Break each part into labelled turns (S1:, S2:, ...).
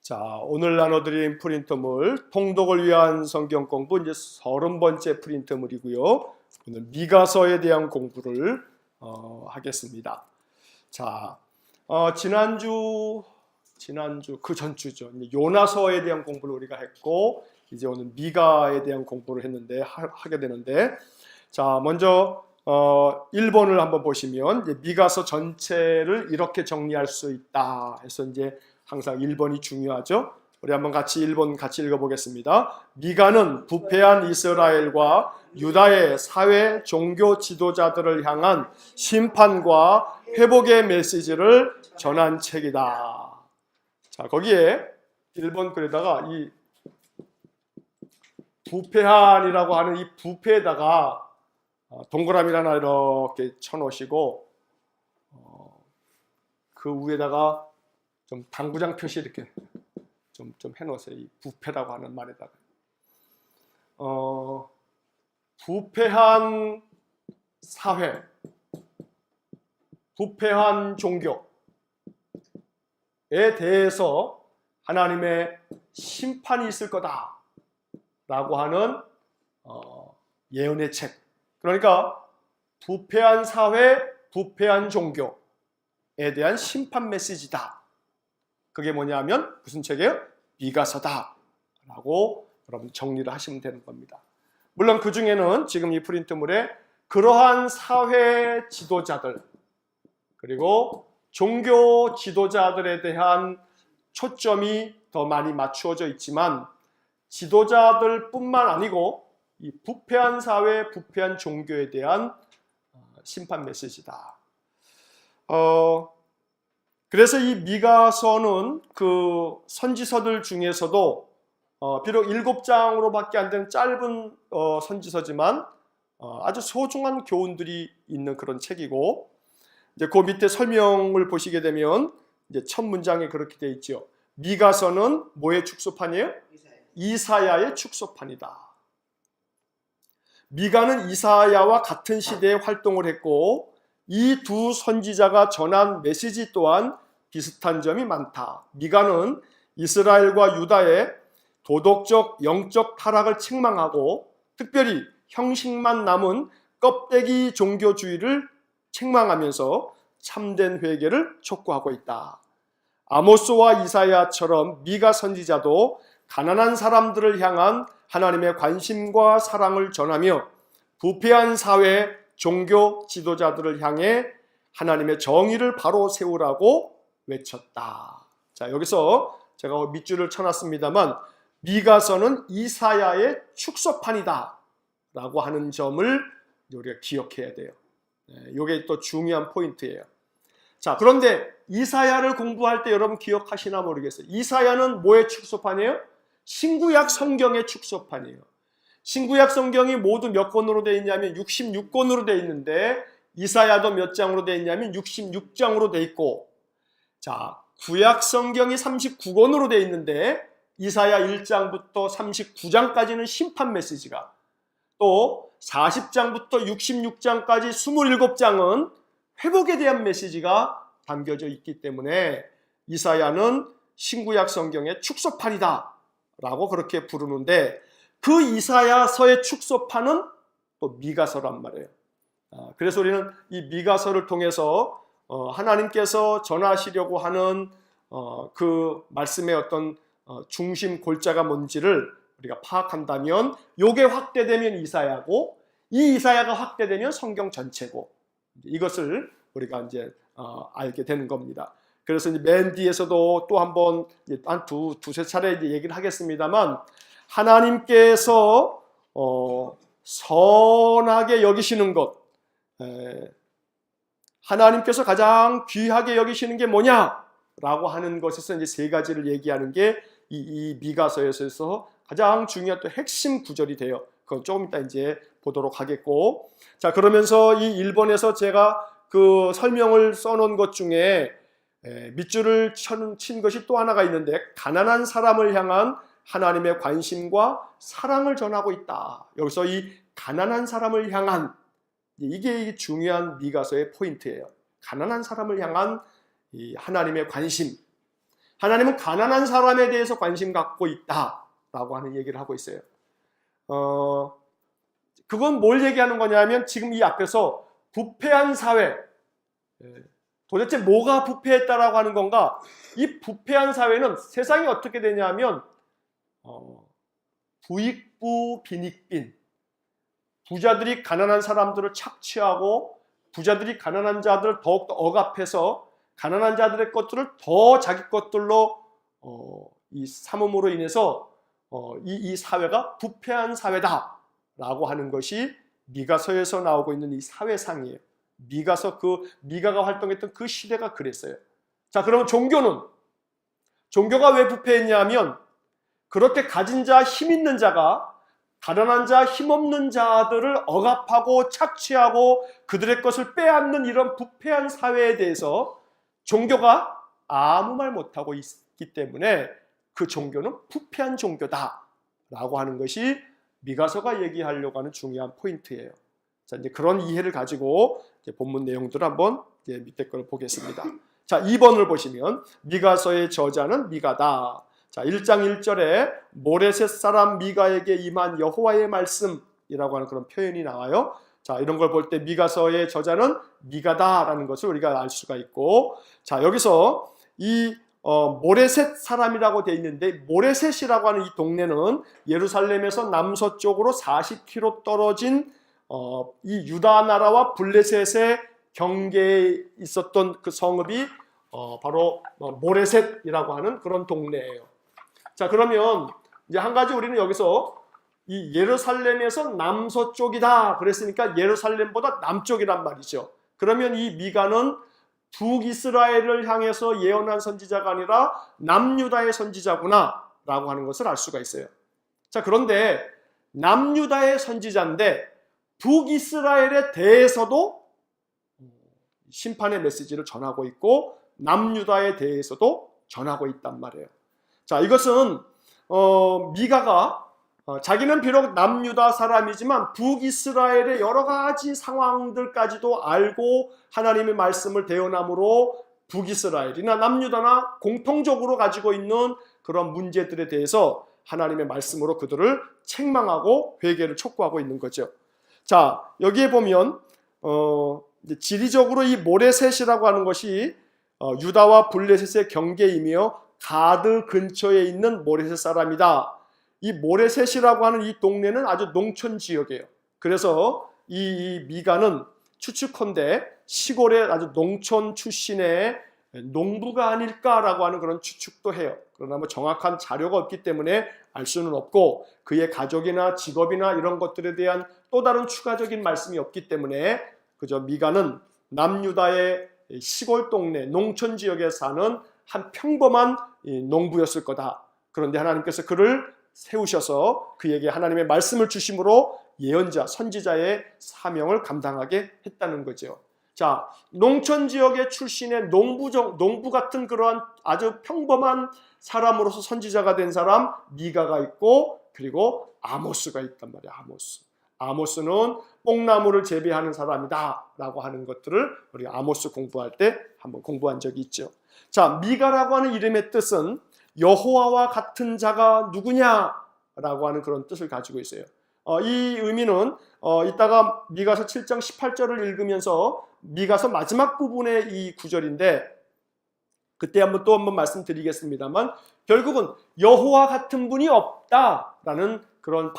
S1: 자, 오늘 나눠드린 프린트물 통독을 위한 성경 공부 이제 30번째 프린트물이고요. 오늘 미가서에 대한 공부를 하겠습니다. 자, 지난주 그 전주죠. 요나서에 대한 공부를 우리가 했고 이제 오늘 미가에 대한 공부를 했는데 하게 되는데, 자, 먼저 1번을 한번 보시면 이제 미가서 전체를 이렇게 정리할 수 있다 해서 이제 항상 1번이 중요하죠. 우리 한번 같이 1번 같이 읽어보겠습니다. 미가는 부패한 이스라엘과 유다의 사회 종교 지도자들을 향한 심판과 회복의 메시지를 전한 책이다. 자, 거기에 1번 글에다가 이 부패한이라고 하는 이 부패에다가 동그라미를 하나 이렇게 쳐놓으시고 그 위에다가 좀 당구장 표시 이렇게 좀 해놓으세요. 이 부패라고 하는 말에다가 부패한 사회, 부패한 종교에 대해서 하나님의 심판이 있을 거다라고 하는 예언의 책. 그러니까 부패한 사회, 부패한 종교에 대한 심판 메시지다. 그게 뭐냐면 무슨 책이에요? 미가서다 라고 여러분 정리를 하시면 되는 겁니다. 물론 그 중에는 지금 이 프린트물에 그러한 사회 지도자들 그리고 종교 지도자들에 대한 초점이 더 많이 맞추어져 있지만 지도자들 뿐만 아니고 이 부패한 사회, 부패한 종교에 대한 심판 메시지다. 그래서 이 미가서는 그 선지서들 중에서도 비록 7장으로밖에 안 되는 짧은 선지서지만 아주 소중한 교훈들이 있는 그런 책이고, 이제 그 밑에 설명을 보시게 되면 이제 첫 문장에 그렇게 돼 있죠. 미가서는 뭐의 축소판이에요? 이사야의 축소판이다. 미가는 이사야와 같은 시대에 활동을 했고 이 두 선지자가 전한 메시지 또한 비슷한 점이 많다. 미가는 이스라엘과 유다의 도덕적, 영적 타락을 책망하고 특별히 형식만 남은 껍데기 종교주의를 책망하면서 참된 회개를 촉구하고 있다. 아모스와 이사야처럼 미가 선지자도 가난한 사람들을 향한 하나님의 관심과 사랑을 전하며 부패한 사회, 종교 지도자들을 향해 하나님의 정의를 바로 세우라고 외쳤다. 자, 여기서 제가 밑줄을 쳐놨습니다만 미가서는 이사야의 축소판이다 라고 하는 점을 우리가 기억해야 돼요. 이게 또 중요한 포인트예요. 자, 그런데 이사야를 공부할 때 여러분 기억하시나 모르겠어요. 이사야는 뭐의 축소판이에요? 신구약 성경의 축소판이에요. 신구약 성경이 모두 몇 권으로 되어 있냐면 66권으로 되어 있는데 이사야도 몇 장으로 되어 있냐면 66장으로 되어 있고, 자, 구약 성경이 39권으로 되어 있는데 이사야 1장부터 39장까지는 심판 메시지가, 또 40장부터 66장까지 27장은 회복에 대한 메시지가 담겨져 있기 때문에 이사야는 신구약 성경의 축소판이다 라고 그렇게 부르는데, 그 이사야서의 축소판은 또 미가서란 말이에요. 그래서 우리는 이 미가서를 통해서 하나님께서 전하시려고 하는 그 말씀의 어떤 중심 골자가 뭔지를 우리가 파악한다면 요게 확대되면 이사야고, 이 이사야가 확대되면 성경 전체고, 이것을 우리가 이제 알게 되는 겁니다. 그래서 이제 맨 뒤에서도 또 한번 한 두세 차례 이제 얘기를 하겠습니다만, 하나님께서 선하게 여기시는 것, 하나님께서 가장 귀하게 여기시는 게 뭐냐라고 하는 것에서 이제 세 가지를 얘기하는 게 이 미가서에서 가장 중요한 또 핵심 구절이 돼요. 그건 조금 이따 이제 보도록 하겠고, 자, 그러면서 이 1번에서 제가 그 설명을 써놓은 것 중에 밑줄을 친 것이 또 하나가 있는데, 가난한 사람을 향한 하나님의 관심과 사랑을 전하고 있다. 여기서 이 가난한 사람을 향한, 이게 중요한 미가서의 포인트예요. 가난한 사람을 향한 이 하나님의 관심, 하나님은 가난한 사람에 대해서 관심 갖고 있다라고 하는 얘기를 하고 있어요. 그건 뭘 얘기하는 거냐면 지금 이 앞에서 부패한 사회, 도대체 뭐가 부패했다라고 하는 건가? 이 부패한 사회는 세상이 어떻게 되냐면 부익부 빈익빈, 부자들이 가난한 사람들을 착취하고 부자들이 가난한 자들을 더욱더 억압해서 가난한 자들의 것들을 더 자기 것들로 이 삼음으로 인해서 이 사회가 부패한 사회다라고 하는 것이 미가서에서 나오고 있는 이 사회상이에요. 미가가 활동했던 그 시대가 그랬어요. 자, 그러면 종교가 왜 부패했냐면 그렇게 가진 자, 힘 있는 자가 가난한 자, 힘없는 자들을 억압하고 착취하고 그들의 것을 빼앗는 이런 부패한 사회에 대해서 종교가 아무 말 못하고 있기 때문에 그 종교는 부패한 종교다라고 하는 것이 미가서가 얘기하려고 하는 중요한 포인트예요. 자, 이제 그런 이해를 가지고 이제 본문 내용들을 한번 이제 밑에 걸 보겠습니다. 자, 2번을 보시면 미가서의 저자는 미가다. 자, 1장 1절에 모레셋 사람 미가에게 임한 여호와의 말씀이라고 하는 그런 표현이 나와요. 자, 이런 걸 볼 때 미가서의 저자는 미가다라는 것을 우리가 알 수가 있고, 자, 여기서 이 모레셋 사람이라고 되어 있는데 모레셋이라고 하는 이 동네는 예루살렘에서 남서쪽으로 40km 떨어진 이 유다 나라와 블레셋의 경계에 있었던 그 성읍이 바로 모레셋이라고 하는 그런 동네예요. 자, 그러면 이제 한 가지 우리는 여기서 이 예루살렘에서 남서쪽이다 그랬으니까 예루살렘보다 남쪽이란 말이죠. 그러면 이 미가는 북이스라엘을 향해서 예언한 선지자가 아니라 남유다의 선지자구나 라고 하는 것을 알 수가 있어요. 자, 그런데 남유다의 선지자인데 북이스라엘에 대해서도 심판의 메시지를 전하고 있고 남유다에 대해서도 전하고 있단 말이에요. 자, 이것은 미가가 자기는 비록 남유다 사람이지만 북이스라엘의 여러 가지 상황들까지도 알고 하나님의 말씀을 대언함으로 북이스라엘이나 남유다나 공통적으로 가지고 있는 그런 문제들에 대해서 하나님의 말씀으로 그들을 책망하고 회개를 촉구하고 있는 거죠. 자, 여기에 보면 지리적으로 이 모레셋이라고 하는 것이 유다와 블레셋의 경계이며 가드 근처에 있는 모레셋 사람이다. 이 모레셋이라고 하는 이 동네는 아주 농촌 지역이에요. 그래서 이 미가는 추측컨대 시골의 아주 농촌 출신의 농부가 아닐까라고 하는 그런 추측도 해요. 그러나 뭐 정확한 자료가 없기 때문에 알 수는 없고 그의 가족이나 직업이나 이런 것들에 대한 또 다른 추가적인 말씀이 없기 때문에 그저 미가는 남유다의 시골 동네 농촌 지역에 사는 한 평범한 농부였을 거다. 그런데 하나님께서 그를 세우셔서 그에게 하나님의 말씀을 주심으로 예언자, 선지자의 사명을 감당하게 했다는 거죠. 자, 농촌 지역의 출신의 농부 같은 그러한 아주 평범한 사람으로서 선지자가 된 사람 미가가 있고 그리고 아모스가 있단 말이에요. 아모스는 뽕나무를 재배하는 사람이다 라고 하는 것들을 우리가 아모스 공부할 때 한번 공부한 적이 있죠. 자, 미가라고 하는 이름의 뜻은 여호와와 같은 자가 누구냐라고 하는 그런 뜻을 가지고 있어요. 이 의미는 이따가 미가서 7장 18절을 읽으면서 미가서 마지막 부분의 이 구절인데 그때 또 한번 말씀드리겠습니다만 결국은 여호와 같은 분이 없다라는 그런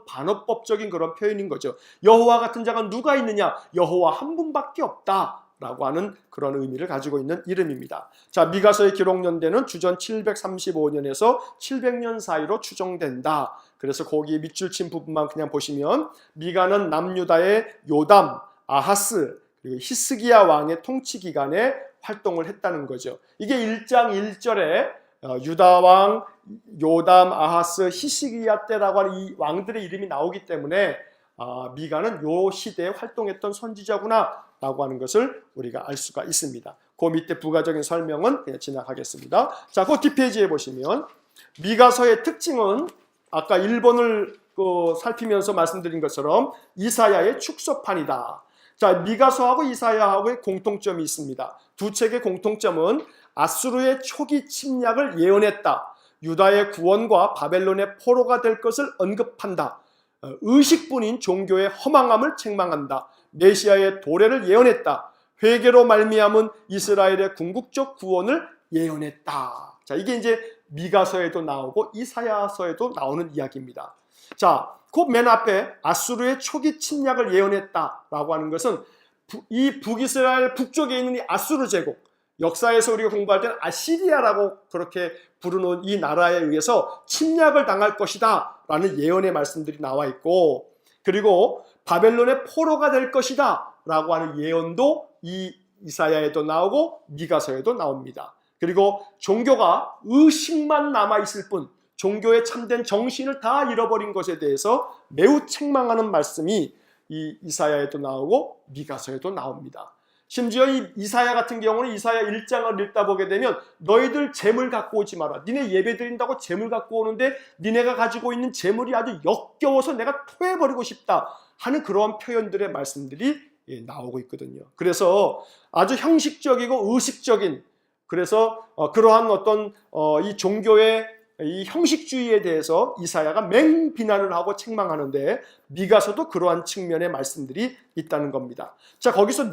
S1: 반어법적인 그런 표현인 거죠. 여호와 같은 자가 누가 있느냐? 여호와 한 분밖에 없다라고 하는 그런 의미를 가지고 있는 이름입니다. 자, 미가서의 기록 연대는 주전 735년에서 700년 사이로 추정된다. 그래서 거기 밑줄 친 부분만 그냥 보시면 미가는 남유다의 요담, 아하스, 그리고 히스기야 왕의 통치 기간에 활동을 했다는 거죠. 이게 1장 1절에 유다 왕, 요담, 아하스, 히스기야 때라고 하는 이 왕들의 이름이 나오기 때문에 미가는 요 시대에 활동했던 선지자구나 라고 하는 것을 우리가 알 수가 있습니다. 그 밑에 부가적인 설명은 그냥 지나가겠습니다. 자, 그 뒷페이지에 보시면 미가서의 특징은 아까 1번을 살피면서 말씀드린 것처럼 이사야의 축소판이다. 자, 미가서하고 이사야하고의 공통점이 있습니다. 두 책의 공통점은 아수르의 초기 침략을 예언했다. 유다의 구원과 바벨론의 포로가 될 것을 언급한다. 의식뿐인 종교의 허망함을 책망한다. 메시아의 도래를 예언했다. 회개로 말미암은 이스라엘의 궁극적 구원을 예언했다. 자, 이게 이제 미가서에도 나오고 이사야서에도 나오는 이야기입니다. 자, 그 맨 앞에 아수르의 초기 침략을 예언했다라고 하는 것은 이 북이스라엘 북쪽에 있는 이 아수르 제국, 역사에서 우리가 공부할 때는 아시리아라고 그렇게 부르는 이 나라에 의해서 침략을 당할 것이다 라는 예언의 말씀들이 나와 있고, 그리고 바벨론의 포로가 될 것이다 라고 하는 예언도 이 이사야에도 나오고 미가서에도 나옵니다. 그리고 종교가 의식만 남아있을 뿐 종교의 참된 정신을 다 잃어버린 것에 대해서 매우 책망하는 말씀이 이 이사야에도 나오고 미가서에도 나옵니다. 심지어 이 이사야 같은 경우는 이사야 1장을 읽다 보게 되면 너희들 재물 갖고 오지 마라. 니네 예배 드린다고 재물 갖고 오는데 니네가 가지고 있는 재물이 아주 역겨워서 내가 토해버리고 싶다 하는 그러한 표현들의 말씀들이 나오고 있거든요. 그래서 아주 형식적이고 의식적인, 그래서 그러한 어떤 이 종교의 이 형식주의에 대해서 이사야가 맹비난을 하고 책망하는데 미가서도 그러한 측면의 말씀들이 있다는 겁니다. 자, 거기서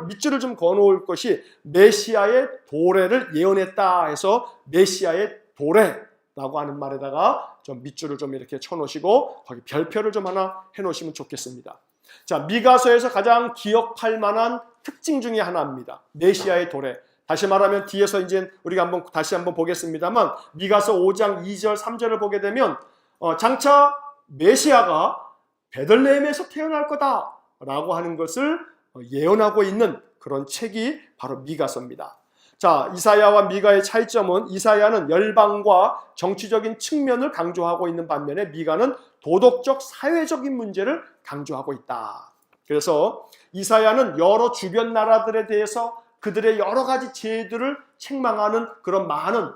S1: 밑줄을 좀 그어놓을 것이 메시아의 도래를 예언했다 해서 메시아의 도래라고 하는 말에다가 좀 밑줄을 좀 이렇게 쳐놓으시고 거기 별표를 좀 하나 해놓으시면 좋겠습니다. 자, 미가서에서 가장 기억할 만한 특징 중에 하나입니다. 메시아의 도래. 다시 말하면 뒤에서 이제 우리가 다시 한번 보겠습니다만 미가서 5장 2절 3절을 보게 되면 장차 메시아가 베들레헴에서 태어날 거다라고 하는 것을 예언하고 있는 그런 책이 바로 미가서입니다. 자, 이사야와 미가의 차이점은 이사야는 열방과 정치적인 측면을 강조하고 있는 반면에 미가는 도덕적 사회적인 문제를 강조하고 있다. 그래서 이사야는 여러 주변 나라들에 대해서 그들의 여러 가지 죄들을 책망하는 그런 많은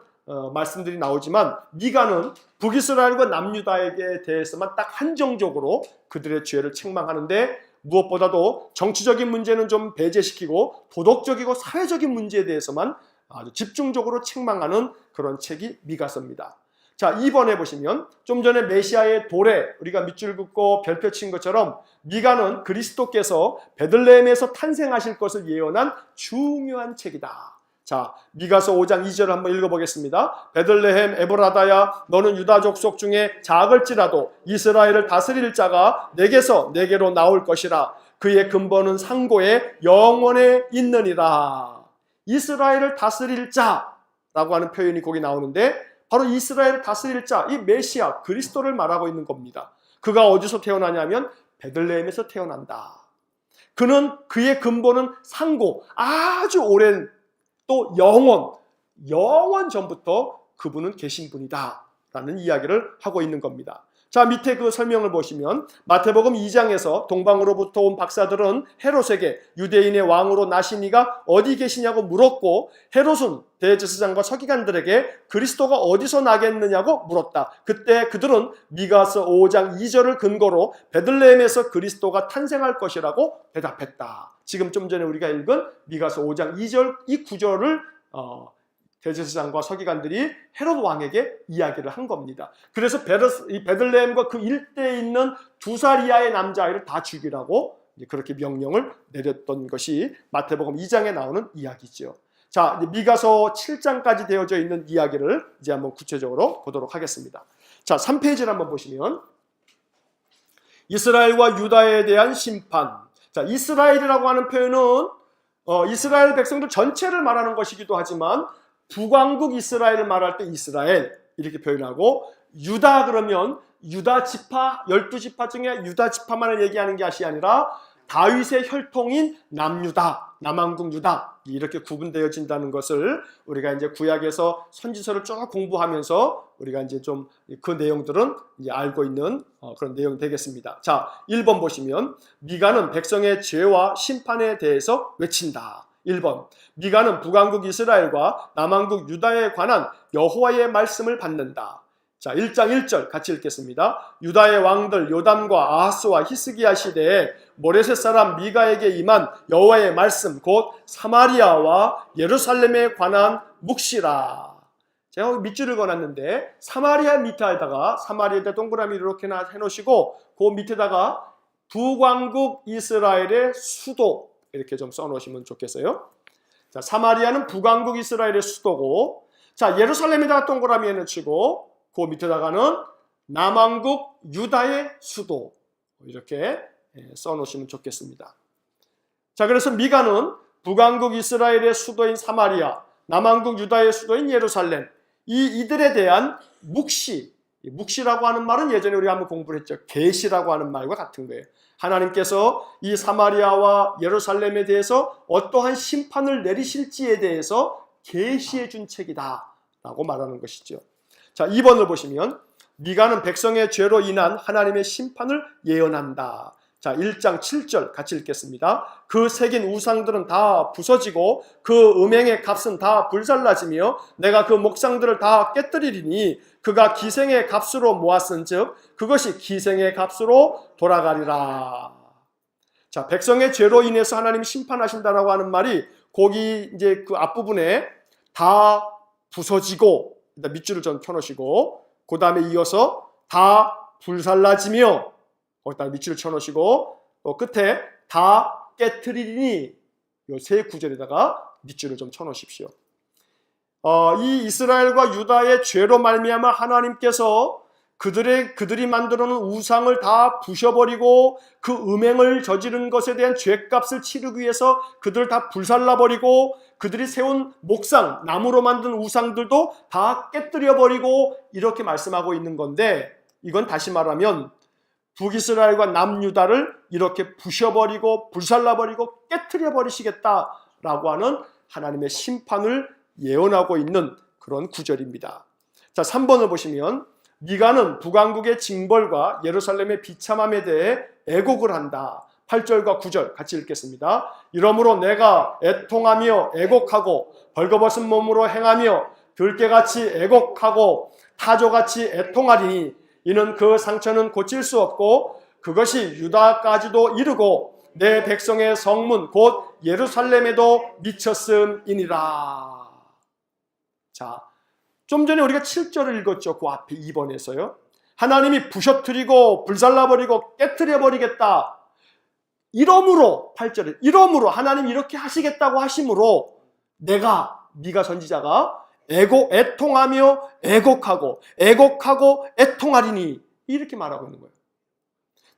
S1: 말씀들이 나오지만 미가는 북이스라엘과 남유다에게 대해서만 딱 한정적으로 그들의 죄를 책망하는데 무엇보다도 정치적인 문제는 좀 배제시키고 도덕적이고 사회적인 문제에 대해서만 아주 집중적으로 책망하는 그런 책이 미가서입니다. 자, 2번에 보시면 좀 전에 메시아의 도래, 우리가 밑줄 긋고 별표 친 것처럼 미가는 그리스도께서 베들레헴에서 탄생하실 것을 예언한 중요한 책이다. 자, 미가서 5장 2절을 한번 읽어보겠습니다. 베들레헴 에브라다야, 너는 유다 족속 중에 작을지라도 이스라엘을 다스릴 자가 내게로 나올 것이라. 그의 근본은 상고에 영원에 있느니라. 이스라엘을 다스릴 자라고 하는 표현이 거기 나오는데 바로 이스라엘을 다스릴 자, 이 메시아 그리스도를 말하고 있는 겁니다. 그가 어디서 태어나냐면 베들레헴에서 태어난다. 그의 근본은 상고, 아주 오랜 또 영원 전부터 그분은 계신 분이다 라는 이야기를 하고 있는 겁니다. 자, 밑에 그 설명을 보시면 마태복음 2장에서 동방으로부터 온 박사들은 헤롯에게 유대인의 왕으로 나신 이가 어디 계시냐고 물었고, 헤롯은 대제사장과 서기관들에게 그리스도가 어디서 나겠느냐고 물었다. 그때 그들은 미가서 5장 2절을 근거로 베들레헴에서 그리스도가 탄생할 것이라고 대답했다. 지금 좀 전에 우리가 읽은 미가서 5장 2절 이 구절을 대제사장과 서기관들이 헤롯 왕에게 이야기를 한 겁니다. 그래서 이 베들레헴과 그 일대에 있는 2살 이하의 남자아이를 다 죽이라고 그렇게 명령을 내렸던 것이 마태복음 2장에 나오는 이야기죠. 자, 미가서 7장까지 되어져 있는 이야기를 이제 한번 구체적으로 보도록 하겠습니다. 자, 3페이지를 한번 보시면 이스라엘과 유다에 대한 심판. 자, 이스라엘이라고 하는 표현은 이스라엘 백성들 전체를 말하는 것이기도 하지만 북왕국 이스라엘을 말할 때 이스라엘 이렇게 표현하고, 유다 그러면 유다 지파 12지파 중에 유다 지파만을 얘기하는 것이 아니라 다윗의 혈통인 남유다, 남왕국 유다 이렇게 구분되어진다는 것을 우리가 이제 구약에서 선지서를 쭉 공부하면서 우리가 이제 좀 그 내용들은 이제 알고 있는 그런 내용이 되겠습니다. 자, 1번 보시면 미가는 백성의 죄와 심판에 대해서 외친다. 1번, 미가는 북왕국 이스라엘과 남왕국 유다에 관한 여호와의 말씀을 받는다. 자, 1장 1절 같이 읽겠습니다. 유다의 왕들 요담과 아하스와 히스기야 시대에 모레셋 사람 미가에게 임한 여호와의 말씀 곧 사마리아와 예루살렘에 관한 묵시라. 제가 밑줄을 그어놨는데 사마리아 밑에다가 사마리아에다 동그라미 이렇게 해놓으시고 그 밑에다가 북왕국 이스라엘의 수도 이렇게 좀 써놓으시면 좋겠어요. 자, 사마리아는 북왕국 이스라엘의 수도고, 자, 예루살렘에다가 동그라미 해놓으시고 그 밑에다가는 남왕국 유다의 수도 이렇게 써놓으시면 좋겠습니다. 자, 그래서 미가는 북왕국 이스라엘의 수도인 사마리아, 남왕국 유다의 수도인 예루살렘, 이들에 대한 묵시라고 하는 말은 예전에 우리가 한번 공부를 했죠. 계시라고 하는 말과 같은 거예요. 하나님께서 이 사마리아와 예루살렘에 대해서 어떠한 심판을 내리실지에 대해서 계시해 준 책이다 라고 말하는 것이죠. 자, 2번을 보시면 미가는 백성의 죄로 인한 하나님의 심판을 예언한다. 자, 1장 7절 같이 읽겠습니다. 그 새긴 우상들은 다 부서지고 그 음행의 값은 다 불살라지며 내가 그 목상들을 다 깨뜨리리니 그가 기생의 값으로 모았은즉 그것이 기생의 값으로 돌아가리라. 자, 백성의 죄로 인해서 하나님이 심판하신다라고 하는 말이 거기 이제 그 앞부분에 다 부서지고, 일단 밑줄을 좀 펴놓으시고 그 다음에 이어서 다 불살라지며 거기다 밑줄을 쳐놓으시고 또 끝에 다 깨트리니 이 세 구절에다가 밑줄을 좀 쳐놓으십시오. 이 이스라엘과 유다의 죄로 말미암아 하나님께서 그들이 만들어 놓은 우상을 다 부셔버리고 그 음행을 저지른 것에 대한 죄값을 치르기 위해서 그들을 다 불살라버리고 그들이 세운 목상, 나무로 만든 우상들도 다 깨뜨려버리고 이렇게 말씀하고 있는 건데, 이건 다시 말하면 북이스라엘과 남유다를 이렇게 부셔버리고 불살라버리고 깨트려버리시겠다라고 하는 하나님의 심판을 예언하고 있는 그런 구절입니다. 자, 3번을 보시면 미가는 북왕국의 징벌과 예루살렘의 비참함에 대해 애곡을 한다. 8절과 9절 같이 읽겠습니다. 이러므로 내가 애통하며 애곡하고 벌거벗은 몸으로 행하며 들깨같이 애곡하고 타조같이 애통하리니 이는 그 상처는 고칠 수 없고 그것이 유다까지도 이르고 내 백성의 성문 곧 예루살렘에도 미쳤음이니라. 자, 좀 전에 우리가 7절을 읽었죠. 그 앞에 2번에서요. 하나님이 부셔뜨리고 불살라버리고 깨트려버리겠다. 이러므로 8절에 이러므로 하나님이 이렇게 하시겠다고 하심으로 내가 미가 선지자가 애통하며 애곡하고 애통하리니 이렇게 말하고 있는 거예요.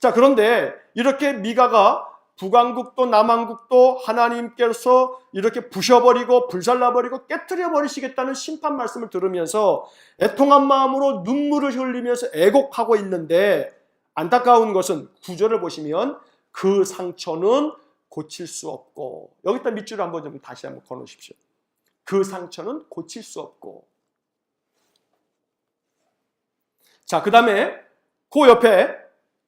S1: 자, 그런데 이렇게 미가가 북왕국도 남왕국도 하나님께서 이렇게 부셔버리고 불살라버리고 깨트려버리시겠다는 심판 말씀을 들으면서 애통한 마음으로 눈물을 흘리면서 애곡하고 있는데, 안타까운 것은 9절을 보시면 그 상처는 고칠 수 없고, 여기다 밑줄을 한번 좀 다시 한번 걸어놓으십시오. 그 상처는 고칠 수 없고. 자, 그 다음에 그 옆에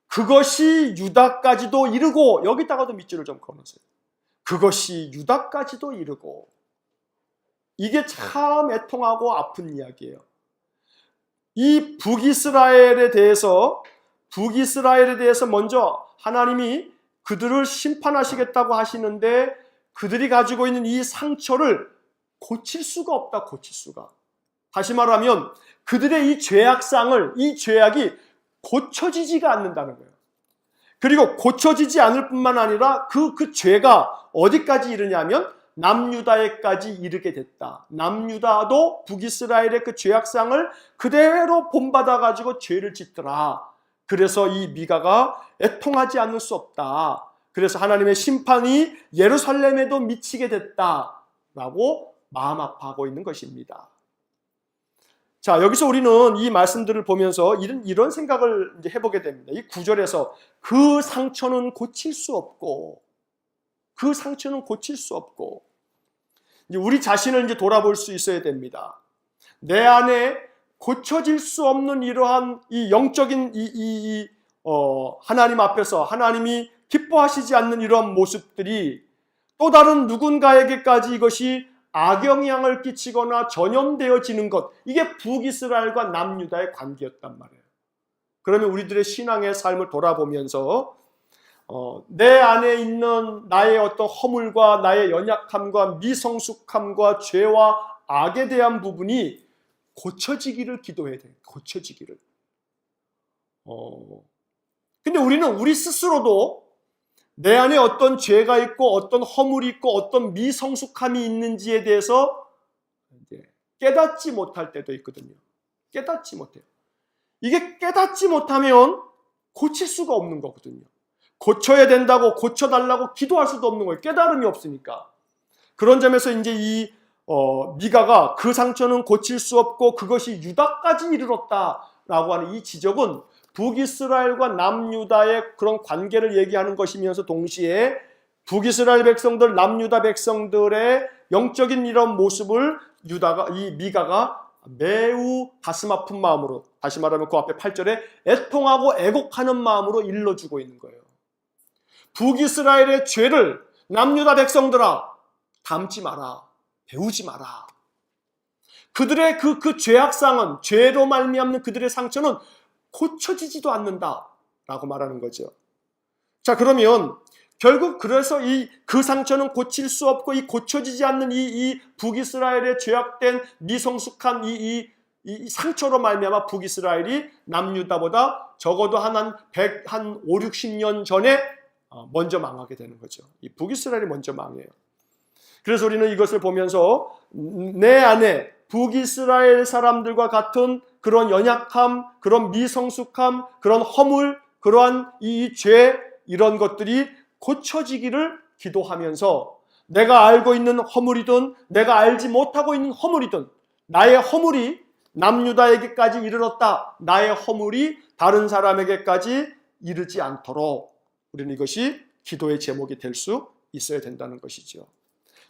S1: 그것이 유다까지도 이르고, 여기다가도 밑줄을 좀 그어놓으세요. 그것이 유다까지도 이르고. 이게 참 애통하고 아픈 이야기예요. 이 북이스라엘에 대해서 먼저 하나님이 그들을 심판하시겠다고 하시는데 그들이 가지고 있는 이 상처를 고칠 수가 없다. 고칠 수가. 다시 말하면 그들의 이 죄악이 고쳐지지가 않는다는 거예요. 그리고 고쳐지지 않을 뿐만 아니라 그 죄가 어디까지 이르냐면 남유다에까지 이르게 됐다. 남유다도 북이스라엘의 그 죄악상을 그대로 본받아가지고 죄를 짓더라. 그래서 이 미가가 애통하지 않을 수 없다. 그래서 하나님의 심판이 예루살렘에도 미치게 됐다라고 마음 아파하고 있는 것입니다. 자, 여기서 우리는 이 말씀들을 보면서 이런 생각을 이제 해보게 됩니다. 이 9절에서 그 상처는 고칠 수 없고, 이제 우리 자신을 이제 돌아볼 수 있어야 됩니다. 내 안에 고쳐질 수 없는 이러한 이 영적인 하나님 앞에서 하나님이 기뻐하시지 않는 이러한 모습들이 또 다른 누군가에게까지 이것이 악영향을 끼치거나 전염되어지는 것, 이게 북이스라엘과 남유다의 관계였단 말이에요. 그러면 우리들의 신앙의 삶을 돌아보면서 내 안에 있는 나의 어떤 허물과 나의 연약함과 미성숙함과 죄와 악에 대한 부분이 고쳐지기를 기도해야 돼요. 고쳐지기를. 근데 우리는 우리 스스로도 내 안에 어떤 죄가 있고 어떤 허물이 있고 어떤 미성숙함이 있는지에 대해서 깨닫지 못할 때도 있거든요. 깨닫지 못해요. 이게 깨닫지 못하면 고칠 수가 없는 거거든요. 고쳐야 된다고 고쳐달라고 기도할 수도 없는 거예요. 깨달음이 없으니까. 그런 점에서 이제 이 미가가 그 상처는 고칠 수 없고 그것이 유다까지 이르렀다라고 하는 이 지적은 북이스라엘과 남유다의 그런 관계를 얘기하는 것이면서 동시에 북이스라엘 백성들, 남유다 백성들의 영적인 이런 모습을 이 미가가 매우 가슴 아픈 마음으로, 다시 말하면 그 앞에 8절에 애통하고 애곡하는 마음으로 일러주고 있는 거예요. 북이스라엘의 죄를 남유다 백성들아 담지 마라, 배우지 마라. 그들의 그 죄악상은, 죄로 말미암는 그들의 상처는 고쳐지지도 않는다라고 말하는 거죠. 자, 그러면 결국 그래서 그 상처는 고칠 수 없고 이 고쳐지지 않는 이 북이스라엘의 죄악된 미성숙한 이 상처로 말미암아 북이스라엘이 남유다보다 적어도 한 5, 60년 전에 먼저 망하게 되는 거죠. 이 북이스라엘이 먼저 망해요. 그래서 우리는 이것을 보면서 내 안에 북이스라엘 사람들과 같은 그런 연약함, 그런 미성숙함, 그런 허물, 그러한 이 죄, 이런 것들이 고쳐지기를 기도하면서 내가 알고 있는 허물이든 내가 알지 못하고 있는 허물이든 나의 허물이 남유다에게까지 이르렀다. 나의 허물이 다른 사람에게까지 이르지 않도록 우리는 이것이 기도의 제목이 될 수 있어야 된다는 것이죠.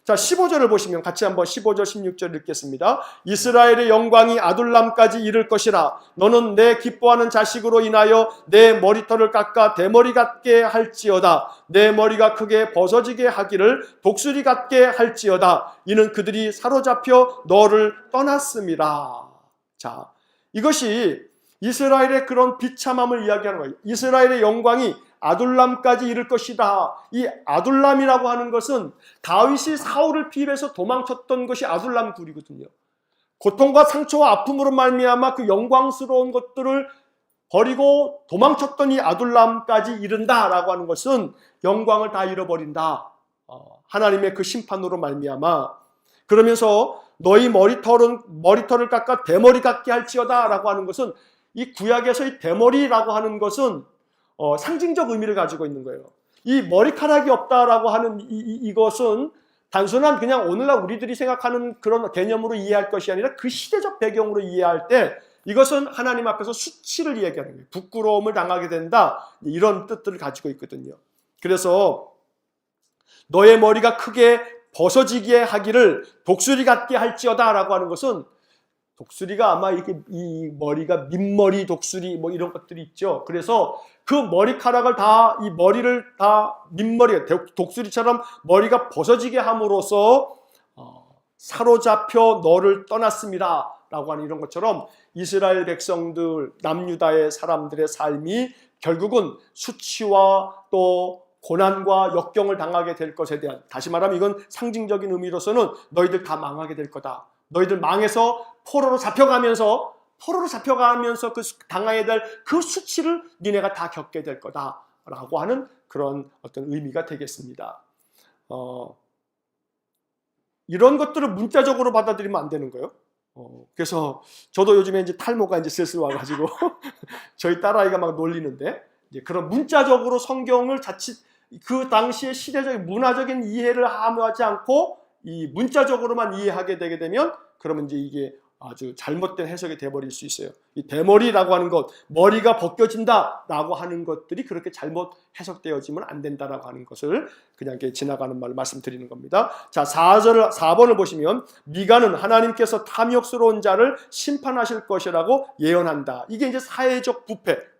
S1: 자, 15절을 보시면 같이 한번 15절 16절 읽겠습니다. 이스라엘의 영광이 아둘람까지 이를 것이라. 너는 내 기뻐하는 자식으로 인하여 내 머리털을 깎아 대머리 같게 할지어다. 내 머리가 크게 벗어지게 하기를 독수리 같게 할지어다. 이는 그들이 사로잡혀 너를 떠났음이라. 자, 이것이 이스라엘의 그런 비참함을 이야기하는 거예요. 이스라엘의 영광이 아둘람까지 이를 것이다. 이 아둘람이라고 하는 것은 다윗이 사울을 피해서 도망쳤던 것이 아둘람 굴이거든요. 고통과 상처와 아픔으로 말미암아 그 영광스러운 것들을 버리고 도망쳤던 이 아둘람까지 이른다라고 하는 것은 영광을 다 잃어버린다. 하나님의 그 심판으로 말미암아. 그러면서 너희 머리털을 깎아 대머리 같게 할지어다라고 하는 것은 이 구약에서 이 대머리라고 하는 것은 상징적 의미를 가지고 있는 거예요. 이 머리카락이 없다라고 하는 이것은 단순한 그냥 오늘날 우리들이 생각하는 그런 개념으로 이해할 것이 아니라 그 시대적 배경으로 이해할 때 이것은 하나님 앞에서 수치를 얘기하는 거예요. 부끄러움을 당하게 된다. 이런 뜻들을 가지고 있거든요. 그래서 너의 머리가 크게 벗어지게 하기를 독수리 같게 할지어다라고 하는 것은 독수리가 아마 이렇게 이 머리가 민머리 독수리 뭐 이런 것들이 있죠. 그래서 그 머리카락을 이 머리를 민머리 독수리처럼 머리가 벗어지게 함으로써 사로잡혀 너를 떠났습니다 라고 하는 이런 것처럼 이스라엘 백성들 남유다의 사람들의 삶이 결국은 수치와 또 고난과 역경을 당하게 될 것에 대한, 다시 말하면 이건 상징적인 의미로서는 너희들 다 망하게 될 거다. 너희들 망해서 포로로 잡혀가면서 그 당하게 될 그 수치를 니네가 다 겪게 될 거다라고 하는 그런 어떤 의미가 되겠습니다. 이런 것들을 문자적으로 받아들이면 안 되는 거예요. 그래서 저도 요즘에 이제 탈모가 이제 슬슬 와가지고 저희 딸아이가 막 놀리는데 이제 그런 문자적으로 성경을 자칫 그 당시의 시대적인 문화적인 이해를 함유하지 않고 이 문자적으로만 이해하게 되게 되면 그러면 이제 이게 아주 잘못된 해석이 돼버릴 수 있어요. 이 대머리라고 하는 것, 머리가 벗겨진다라고 하는 것들이 그렇게 잘못 해석되어지면 안 된다라고 하는 것을 그냥 이렇게 지나가는 말로 말씀드리는 겁니다. 자, 4번을 보시면 미가는 하나님께서 탐욕스러운 자를 심판하실 것이라고 예언한다. 이게 이제 사회적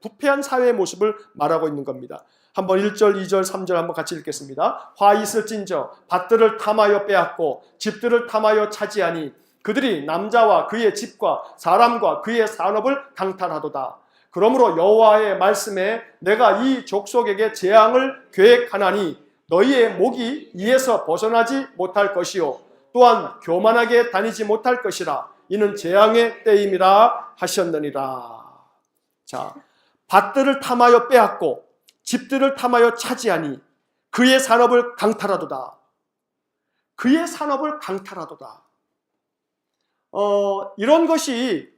S1: 부패한 사회의 모습을 말하고 있는 겁니다. 한번 1절, 2절, 3절 한번 같이 읽겠습니다. 화 있을진저 밭들을 탐하여 빼앗고 집들을 탐하여 차지하니 그들이 남자와 그의 집과 사람과 그의 산업을 강탈하도다. 그러므로 여호와의 말씀에 내가 이 족속에게 재앙을 계획하나니 너희의 목이 이에서 벗어나지 못할 것이요 또한 교만하게 다니지 못할 것이라. 이는 재앙의 때임이라 하셨느니라. 자, 밭들을 탐하여 빼앗고 집들을 탐하여 차지하니 그의 산업을 강탈하도다. 그의 산업을 강탈하도다. 이런 것이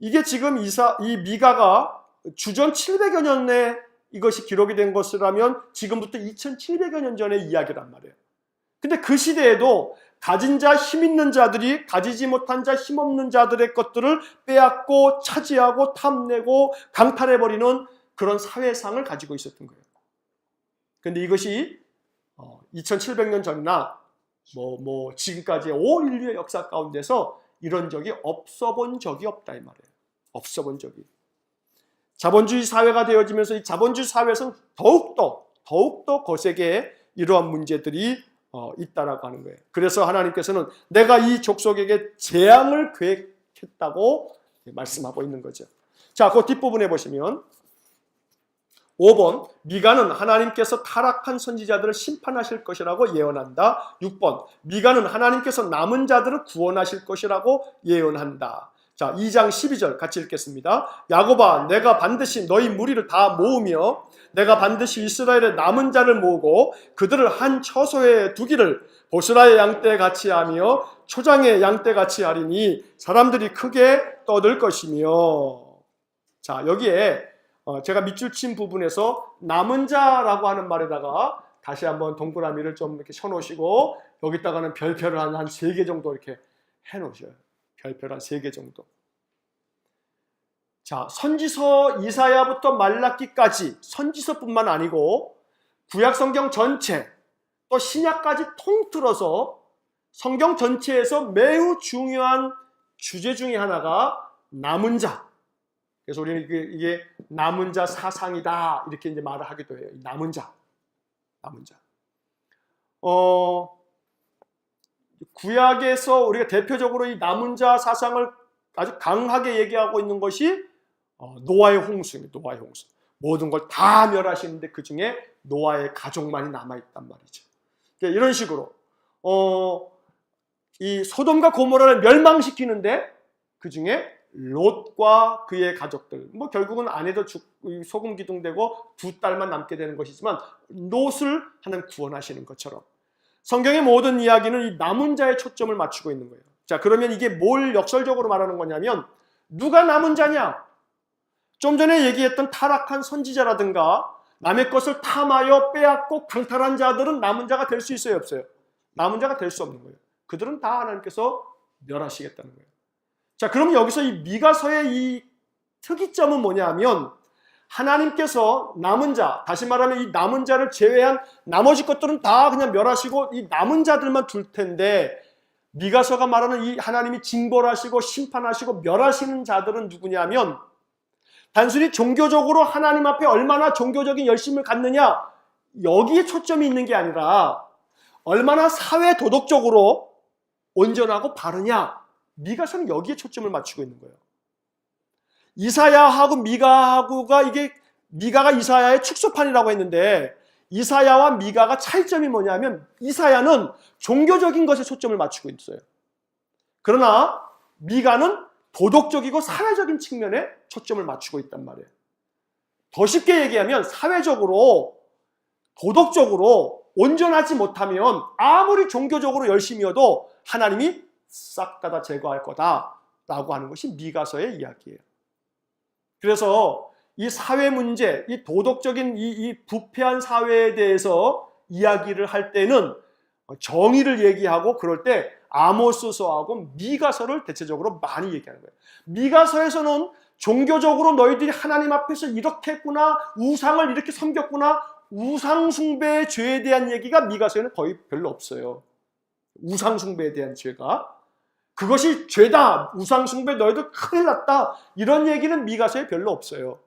S1: 이게 지금 이 미가가 주전 700여 년에 이것이 기록이 된 것이라면 지금부터 2700여 년 전의 이야기란 말이에요. 근데 그 시대에도 가진 자, 힘 있는 자들이 가지지 못한 자, 힘 없는 자들의 것들을 빼앗고 차지하고 탐내고 강탈해버리는 그런 사회상을 가지고 있었던 거예요. 근데 이것이 2700년 전이나 지금까지의 온 인류의 역사 가운데서 이런 적이 없어 본 적이 없다 이 말이에요. 없어 본 적이. 자본주의 사회가 되어지면서 이 자본주의 사회에서는 더욱더 거세게 이러한 문제들이 있다라고 하는 거예요. 그래서 하나님께서는 내가 이 족속에게 재앙을 계획했다고 말씀하고 있는 거죠. 자, 그 뒷부분에 보시면 5번, 미가는 하나님께서 타락한 선지자들을 심판하실 것이라고 예언한다. 6번, 미가는 하나님께서 남은 자들을 구원하실 것이라고 예언한다. 자, 2장 12절 같이 읽겠습니다. 야곱아, 내가 반드시 너희 무리를 다 모으며 내가 반드시 이스라엘의 남은 자를 모으고 그들을 한 처소에 두기를 보스라의 양떼 같이 하며 초장의 양떼 같이 하리니 사람들이 크게 떠들 것이며. 자, 여기에 제가 밑줄 친 부분에서 남은 자라고 하는 말에다가 다시 한번 동그라미를 좀 이렇게 쳐놓으시고 여기다가는 별표를 한 3개 정도 이렇게 해놓으셔요. 별표를 한 3개 정도. 자, 선지서 이사야부터 말라기까지 선지서뿐만 아니고 구약 성경 전체 또 신약까지 통틀어서 성경 전체에서 매우 중요한 주제 중에 하나가 남은 자. 그래서 우리는 이게 남은 자 사상이다 이렇게 이제 말을 하기도 해요. 남은 자. 구약에서 우리가 대표적으로 이 남은 자 사상을 아주 강하게 얘기하고 있는 것이 노아의 홍수입니다. 노아의 홍수. 모든 걸 다 멸하시는데 그 중에 노아의 가족만이 남아있단 말이죠. 이런 식으로 이 소돔과 고모라를 멸망시키는데 그 중에 롯과 그의 가족들, 결국은 아내도 소금 기둥되고 2딸만 남게 되는 것이지만 롯을 하나님 구원하시는 것처럼 성경의 모든 이야기는 이 남은 자의 초점을 맞추고 있는 거예요. 자, 그러면 이게 뭘 역설적으로 말하는 거냐면 누가 남은 자냐? 좀 전에 얘기했던 타락한 선지자라든가 남의 것을 탐하여 빼앗고 강탈한 자들은 남은 자가 될 수 있어요, 없어요? 남은 자가 될 수 없는 거예요. 그들은 다 하나님께서 멸하시겠다는 거예요. 자, 그럼 여기서 이 미가서의 이 특이점은 뭐냐면 하나님께서 남은 자, 다시 말하면 이 남은 자를 제외한 나머지 것들은 다 그냥 멸하시고 이 남은 자들만 둘 텐데 미가서가 말하는 이 하나님이 징벌하시고 심판하시고 멸하시는 자들은 누구냐면 단순히 종교적으로 하나님 앞에 얼마나 종교적인 열심을 갖느냐 여기에 초점이 있는 게 아니라 얼마나 사회 도덕적으로 온전하고 바르냐 미가서는 여기에 초점을 맞추고 있는 거예요. 이사야하고 미가하고가 이게 미가가 이사야의 축소판이라고 했는데 이사야와 미가가 차이점이 뭐냐면 이사야는 종교적인 것에 초점을 맞추고 있어요. 그러나 미가는 도덕적이고 사회적인 측면에 초점을 맞추고 있단 말이에요. 더 쉽게 얘기하면 사회적으로 도덕적으로 온전하지 못하면 아무리 종교적으로 열심히여도 하나님이 싹 다 제거할 거다라고 하는 것이 미가서의 이야기예요. 그래서 이 사회 문제, 이 도덕적인 이 부패한 사회에 대해서 이야기를 할 때는 정의를 얘기하고 그럴 때 아모스서하고 미가서를 대체적으로 많이 얘기하는 거예요. 미가서에서는 종교적으로 너희들이 하나님 앞에서 이렇게 했구나, 우상을 이렇게 섬겼구나, 우상 숭배의 죄에 대한 얘기가 미가서에는 거의 별로 없어요. 우상 숭배에 대한 죄가. 그것이 죄다. 우상 숭배 너희들 큰일 났다. 이런 얘기는 미가서에 별로 없어요.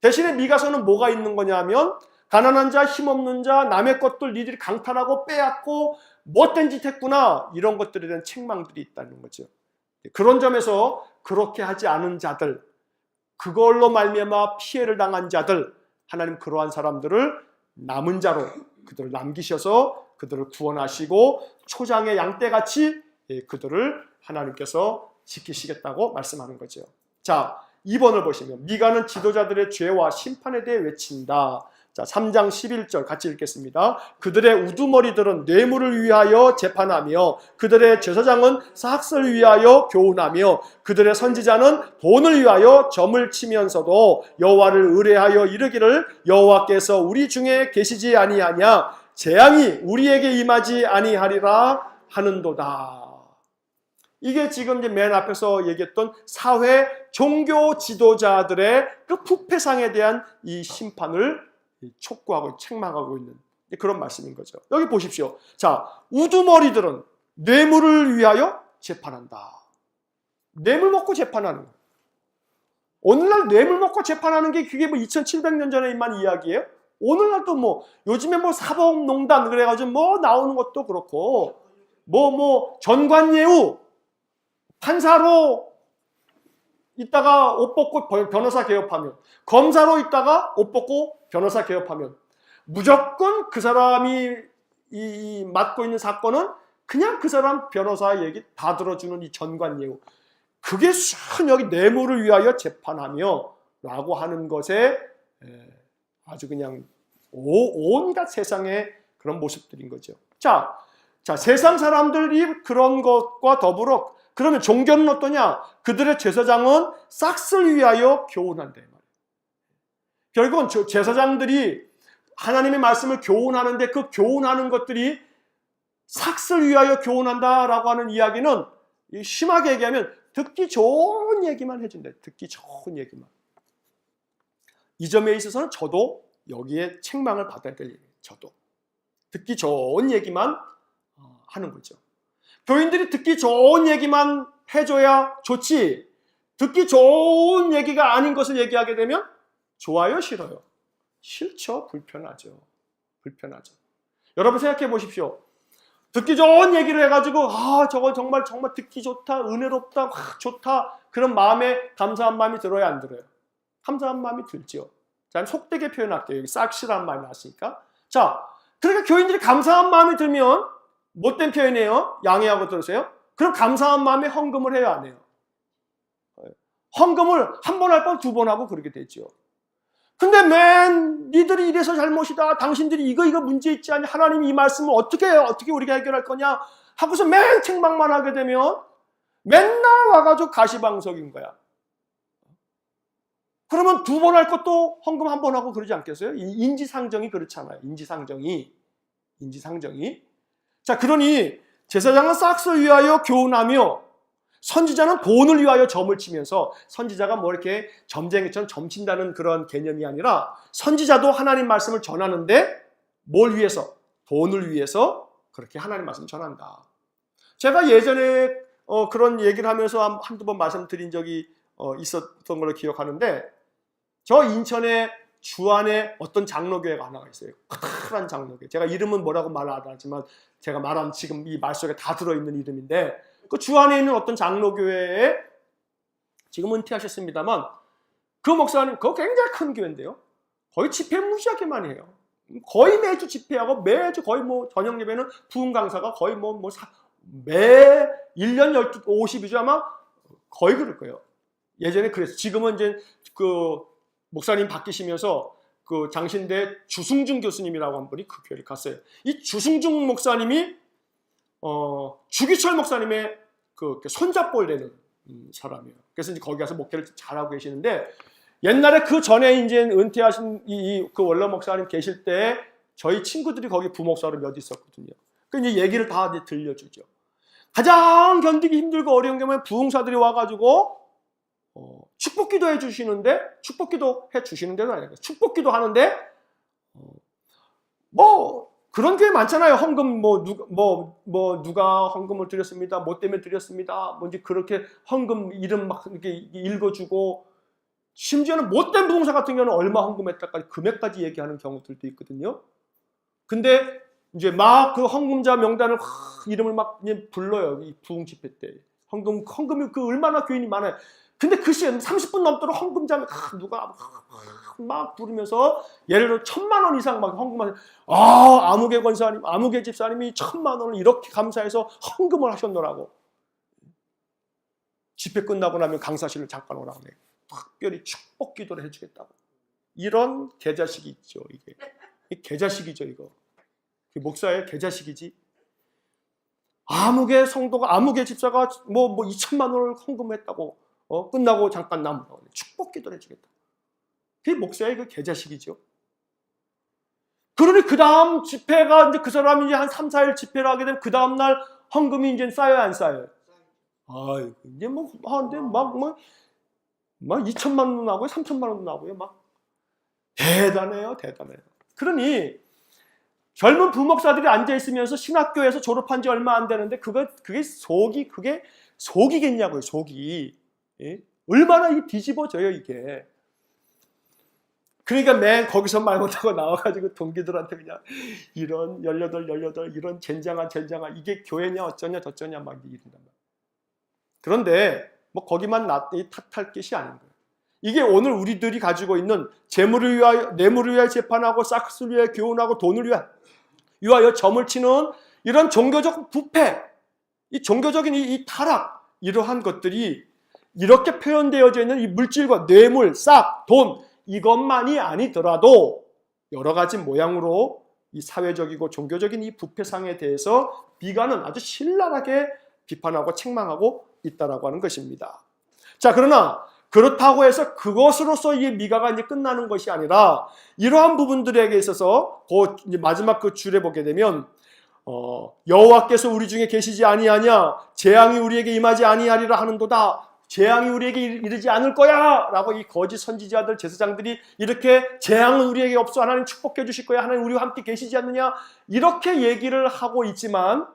S1: 대신에 미가서는 뭐가 있는 거냐면 가난한 자, 힘없는 자, 남의 것들 니들이 강탈하고 빼앗고 못된 짓 했구나. 이런 것들에 대한 책망들이 있다는 거죠. 그런 점에서 그렇게 하지 않은 자들, 그걸로 말미암아 피해를 당한 자들, 하나님 그러한 사람들을 남은 자로 그들을 남기셔서 그들을 구원하시고 초장의 양떼같이 그들을 하나님께서 지키시겠다고 말씀하는 거죠. 자, 2번을 보시면 미가는 지도자들의 죄와 심판에 대해 외친다. 자, 3장 11절 같이 읽겠습니다. 그들의 우두머리들은 뇌물을 위하여 재판하며 그들의 제사장은 삭슬 위하여 교훈하며 그들의 선지자는 돈을 위하여 점을 치면서도 여호와를 의뢰하여 이르기를 여호와께서 우리 중에 계시지 아니하냐 재앙이 우리에게 임하지 아니하리라 하는도다. 이게 지금 이제 맨 앞에서 얘기했던 사회 종교 지도자들의 그 부패상에 대한 이 심판을 촉구하고 책망하고 있는 그런 말씀인 거죠. 여기 보십시오. 자, 우두머리들은 뇌물을 위하여 재판한다. 뇌물 먹고 재판하는 거. 오늘날 뇌물 먹고 재판하는 게 그게 뭐 2700년 전에만 이야기예요? 오늘날도 뭐 요즘에 뭐 사법농단 그래가지고 뭐 나오는 것도 그렇고 뭐 전관예우 판사로 있다가 옷 벗고 변호사 개업하면, 검사로 있다가 옷 벗고 변호사 개업하면 무조건 그 사람이 맡고 있는 사건은 그냥 그 사람 변호사 얘기 다 들어주는 이 전관예우. 그게 여기 뇌물을 위하여 재판하며 라고 하는 것에 아주 그냥 온갖 세상의 그런 모습들인 거죠. 자, 세상 사람들이 그런 것과 더불어 그러면 종교는 어떠냐? 그들의 제사장은 싹쓸 위하여 교훈한다. 결국은 제사장들이 하나님의 말씀을 교훈하는데 그 교훈하는 것들이 삭슬 위하여 교훈한다라고 하는 이야기는 심하게 얘기하면 듣기 좋은 얘기만 해준다. 듣기 좋은 얘기만. 이 점에 있어서는 저도 여기에 책망을 받아야 될 얘기예요. 저도. 듣기 좋은 얘기만 하는 거죠. 교인들이 듣기 좋은 얘기만 해줘야 좋지 듣기 좋은 얘기가 아닌 것을 얘기하게 되면 좋아요, 싫어요? 싫죠. 불편하죠. 여러분 생각해 보십시오. 듣기 좋은 얘기를 해가지고 저거 정말 듣기 좋다, 은혜롭다, 좋다 그런 마음에 감사한 마음이 들어야 안 들어요? 감사한 마음이 들죠. 자, 속되게 표현할게요. 여기 싹실한 마음이 나왔으니까. 자, 그러니까 교인들이 감사한 마음이 들면 못된 표현이에요. 양해하고 들으세요. 그럼 감사한 마음에 헌금을 해야 안 해요? 헌금을 한 번 할 뻔 두 번 하고 그렇게 되죠. 근데 니들이 이래서 잘못이다. 당신들이 이거 문제 있지 않냐. 하나님이 이 말씀을 어떻게 우리가 해결할 거냐. 하고서 맨 책망만 하게 되면 맨날 와가지고 가시방석인 거야. 그러면 두 번 할 것도 헌금 한 번 하고 그러지 않겠어요? 인지상정이 그렇잖아요. 인지상정이. 자, 그러니 제사장은 싹쓸 위하여 교훈하며 선지자는 돈을 위하여 점을 치면서 선지자가 뭐 이렇게 점쟁이처럼 점친다는 그런 개념이 아니라 선지자도 하나님 말씀을 전하는데 뭘 위해서? 돈을 위해서 그렇게 하나님 말씀을 전한다. 제가 예전에 그런 얘기를 하면서 한두 번 말씀드린 적이 있었던 걸로 기억하는데 저 인천에 주안에 어떤 장로교회가 하나가 있어요. 커다란 장로교회. 제가 이름은 뭐라고 말 안 하지만 제가 말한 지금 이 말 속에 다 들어있는 이름인데 그 주안에 있는 어떤 장로교회에 지금 은퇴하셨습니다만 그 목사님 그거 굉장히 큰 교회인데요. 거의 집회 무지하게 많이 해요. 거의 매주 집회하고 매주 거의 뭐 저녁 예배는 부흥 강사가 거의 매 1년 50이죠 아마 거의 그럴 거예요. 예전에 그랬어요. 지금은 이제 그 목사님 바뀌시면서 그 장신대 주승중 교수님이라고 한 분이 그 교회를 갔어요. 이 주승중 목사님이 주기철 목사님의 그 손잡볼 되는 사람이에요. 그래서 이제 거기 가서 목회를 잘하고 계시는데 옛날에 그 전에 이제 은퇴하신 그 원로 목사님 계실 때 저희 친구들이 거기 부목사로 몇 있었거든요. 그 이제 얘기를 다 이제 들려주죠. 가장 견디기 힘들고 어려운 경우에 부흥사들이 와가지고 축복기도 해주시는데 축복기도 해주시는 데는 아니에요. 축복기도 하는데 뭐 그런 교회 많잖아요. 헌금 누가 헌금을 드렸습니다. 뭐 때문에 드렸습니다. 뭔지 그렇게 헌금 이름 막 이렇게 읽어주고 심지어는 못된 부흥사 같은 경우는 얼마 헌금했다까지 금액까지 얘기하는 경우들도 있거든요. 근데 이제 막 그 헌금자 명단을 이름을 막 불러요. 이 부흥 집회 때 헌금이 그 얼마나 교인이 많아요. 근데 그 시간 30분 넘도록 헌금장 누가 막 부르면서 예를 들어 1,000만 원 이상 막 헌금하는 아무개 권사님, 아무개 집사님이 1,000만 원을 이렇게 감사해서 헌금을 하셨노라고. 집회 끝나고 나면 강사실을 잠깐 오라고 해. 특별히 축복 기도를 해주겠다고. 이런 개자식이 있죠. 이게 개자식이죠. 이거 목사의 개자식이지. 아무개 성도가 아무개 집사가 뭐 2,000만 원을 헌금했다고 끝나고 잠깐 남으라고 축복 기도를 해주겠다. 그게 목사의 그 개자식이죠. 그러니 그 다음 집회가 이제 그 사람이 이제 한 3, 4일 집회를 하게 되면 그 다음 날 헌금이 이제 쌓여야 안 쌓여요? 이제 뭐 하는데 막 2,000만 원도 나고요, 3,000만 원도 나고요, 막 대단해요. 그러니 젊은 부목사들이 앉아 있으면서 신학교에서 졸업한 지 얼마 안 되는데 그게 속이겠냐고요, 속이. 예? 얼마나 뒤집어져요, 이게. 그러니까 맨 거기서 말 못하고 나와가지고 동기들한테 그냥 이런 18 이런 젠장한 이게 교회냐 어쩌냐 저쩌냐 막 이런단 말이에요. 그런데 뭐 거기만 탓할 것이 아닌 거예요. 이게 오늘 우리들이 가지고 있는 재물을 위하여, 뇌물을 위하여 재판하고 싹스를 위하여 교훈하고 돈을 위하여 점을 치는 이런 종교적 부패, 이 종교적인 이 타락, 이러한 것들이 이렇게 표현되어져 있는 이 물질과 뇌물, 싹, 돈, 이것만이 아니더라도 여러 가지 모양으로 이 사회적이고 종교적인 이 부패상에 대해서 미가는 아주 신랄하게 비판하고 책망하고 있다라고 하는 것입니다. 자, 그러나 그렇다고 해서 그것으로서 이 미가가 이제 끝나는 것이 아니라 이러한 부분들에게 있어서 그 마지막 그 줄에 보게 되면 여호와께서 우리 중에 계시지 아니하냐, 재앙이 우리에게 임하지 아니하리라 하는도다. 재앙이 우리에게 이르지 않을 거야 라고 이 거짓 선지자들, 제사장들이 이렇게 재앙은 우리에게 없어, 하나님 축복해 주실 거야, 하나님 우리와 함께 계시지 않느냐, 이렇게 얘기를 하고 있지만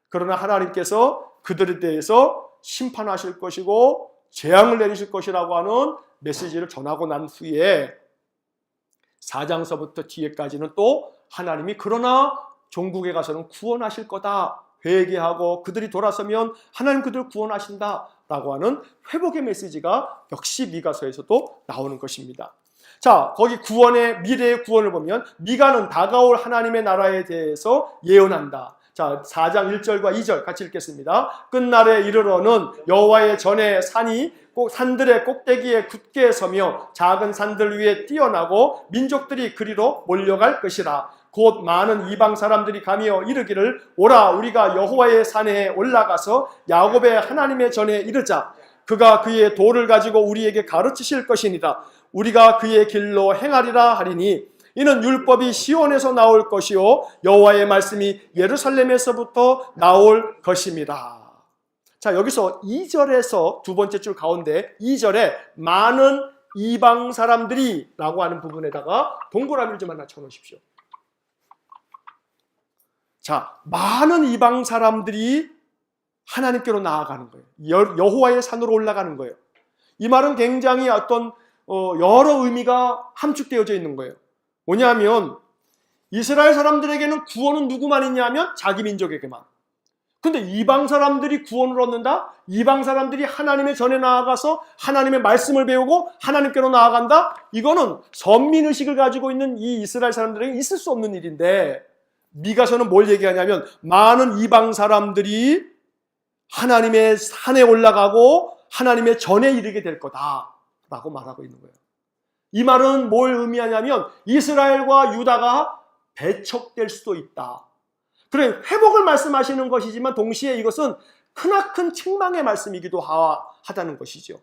S1: 그러나 하나님께서 그들에 대해서 심판하실 것이고 재앙을 내리실 것이라고 하는 메시지를 전하고 난 후에 4장서부터 뒤에까지는 또 하나님이 그러나 종국에 가서는 구원하실 거다, 회개하고 그들이 돌아서면 하나님 그들을 구원하신다 라고 하는 회복의 메시지가 역시 미가서에서도 나오는 것입니다. 자, 거기 미래의 구원을 보면 미가는 다가올 하나님의 나라에 대해서 예언한다. 자, 4장 1절과 2절 같이 읽겠습니다. 끝날에 이르러는 여호와의 전에 산들의 꼭대기에 굳게 서며 작은 산들 위에 뛰어나고 민족들이 그리로 몰려갈 것이라. 곧 많은 이방 사람들이 가며 이르기를 오라 우리가 여호와의 산에 올라가서 야곱의 하나님의 전에 이르자. 그가 그의 도를 가지고 우리에게 가르치실 것이니라. 우리가 그의 길로 행하리라 하리니 이는 율법이 시온에서 나올 것이요 여호와의 말씀이 예루살렘에서부터 나올 것입니다. 자, 여기서 2절에서 두 번째 줄 가운데 2절에 많은 이방 사람들이 라고 하는 부분에다가 동그라미를 좀 하나 쳐놓으십시오. 자, 많은 이방 사람들이 하나님께로 나아가는 거예요. 여호와의 산으로 올라가는 거예요. 이 말은 굉장히 어떤 여러 의미가 함축되어져 있는 거예요. 뭐냐면 이스라엘 사람들에게는 구원은 누구만 있냐면 자기 민족에게만. 근데 이방 사람들이 구원을 얻는다? 이방 사람들이 하나님의 전에 나아가서 하나님의 말씀을 배우고 하나님께로 나아간다? 이거는 선민의식을 가지고 있는 이 이스라엘 사람들에게 있을 수 없는 일인데 미가서는 뭘 얘기하냐면 많은 이방 사람들이 하나님의 산에 올라가고 하나님의 전에 이르게 될 거다라고 말하고 있는 거예요. 이 말은 뭘 의미하냐면 이스라엘과 유다가 배척될 수도 있다. 그래, 회복을 말씀하시는 것이지만 동시에 이것은 크나큰 책망의 말씀이기도 하다는 것이죠.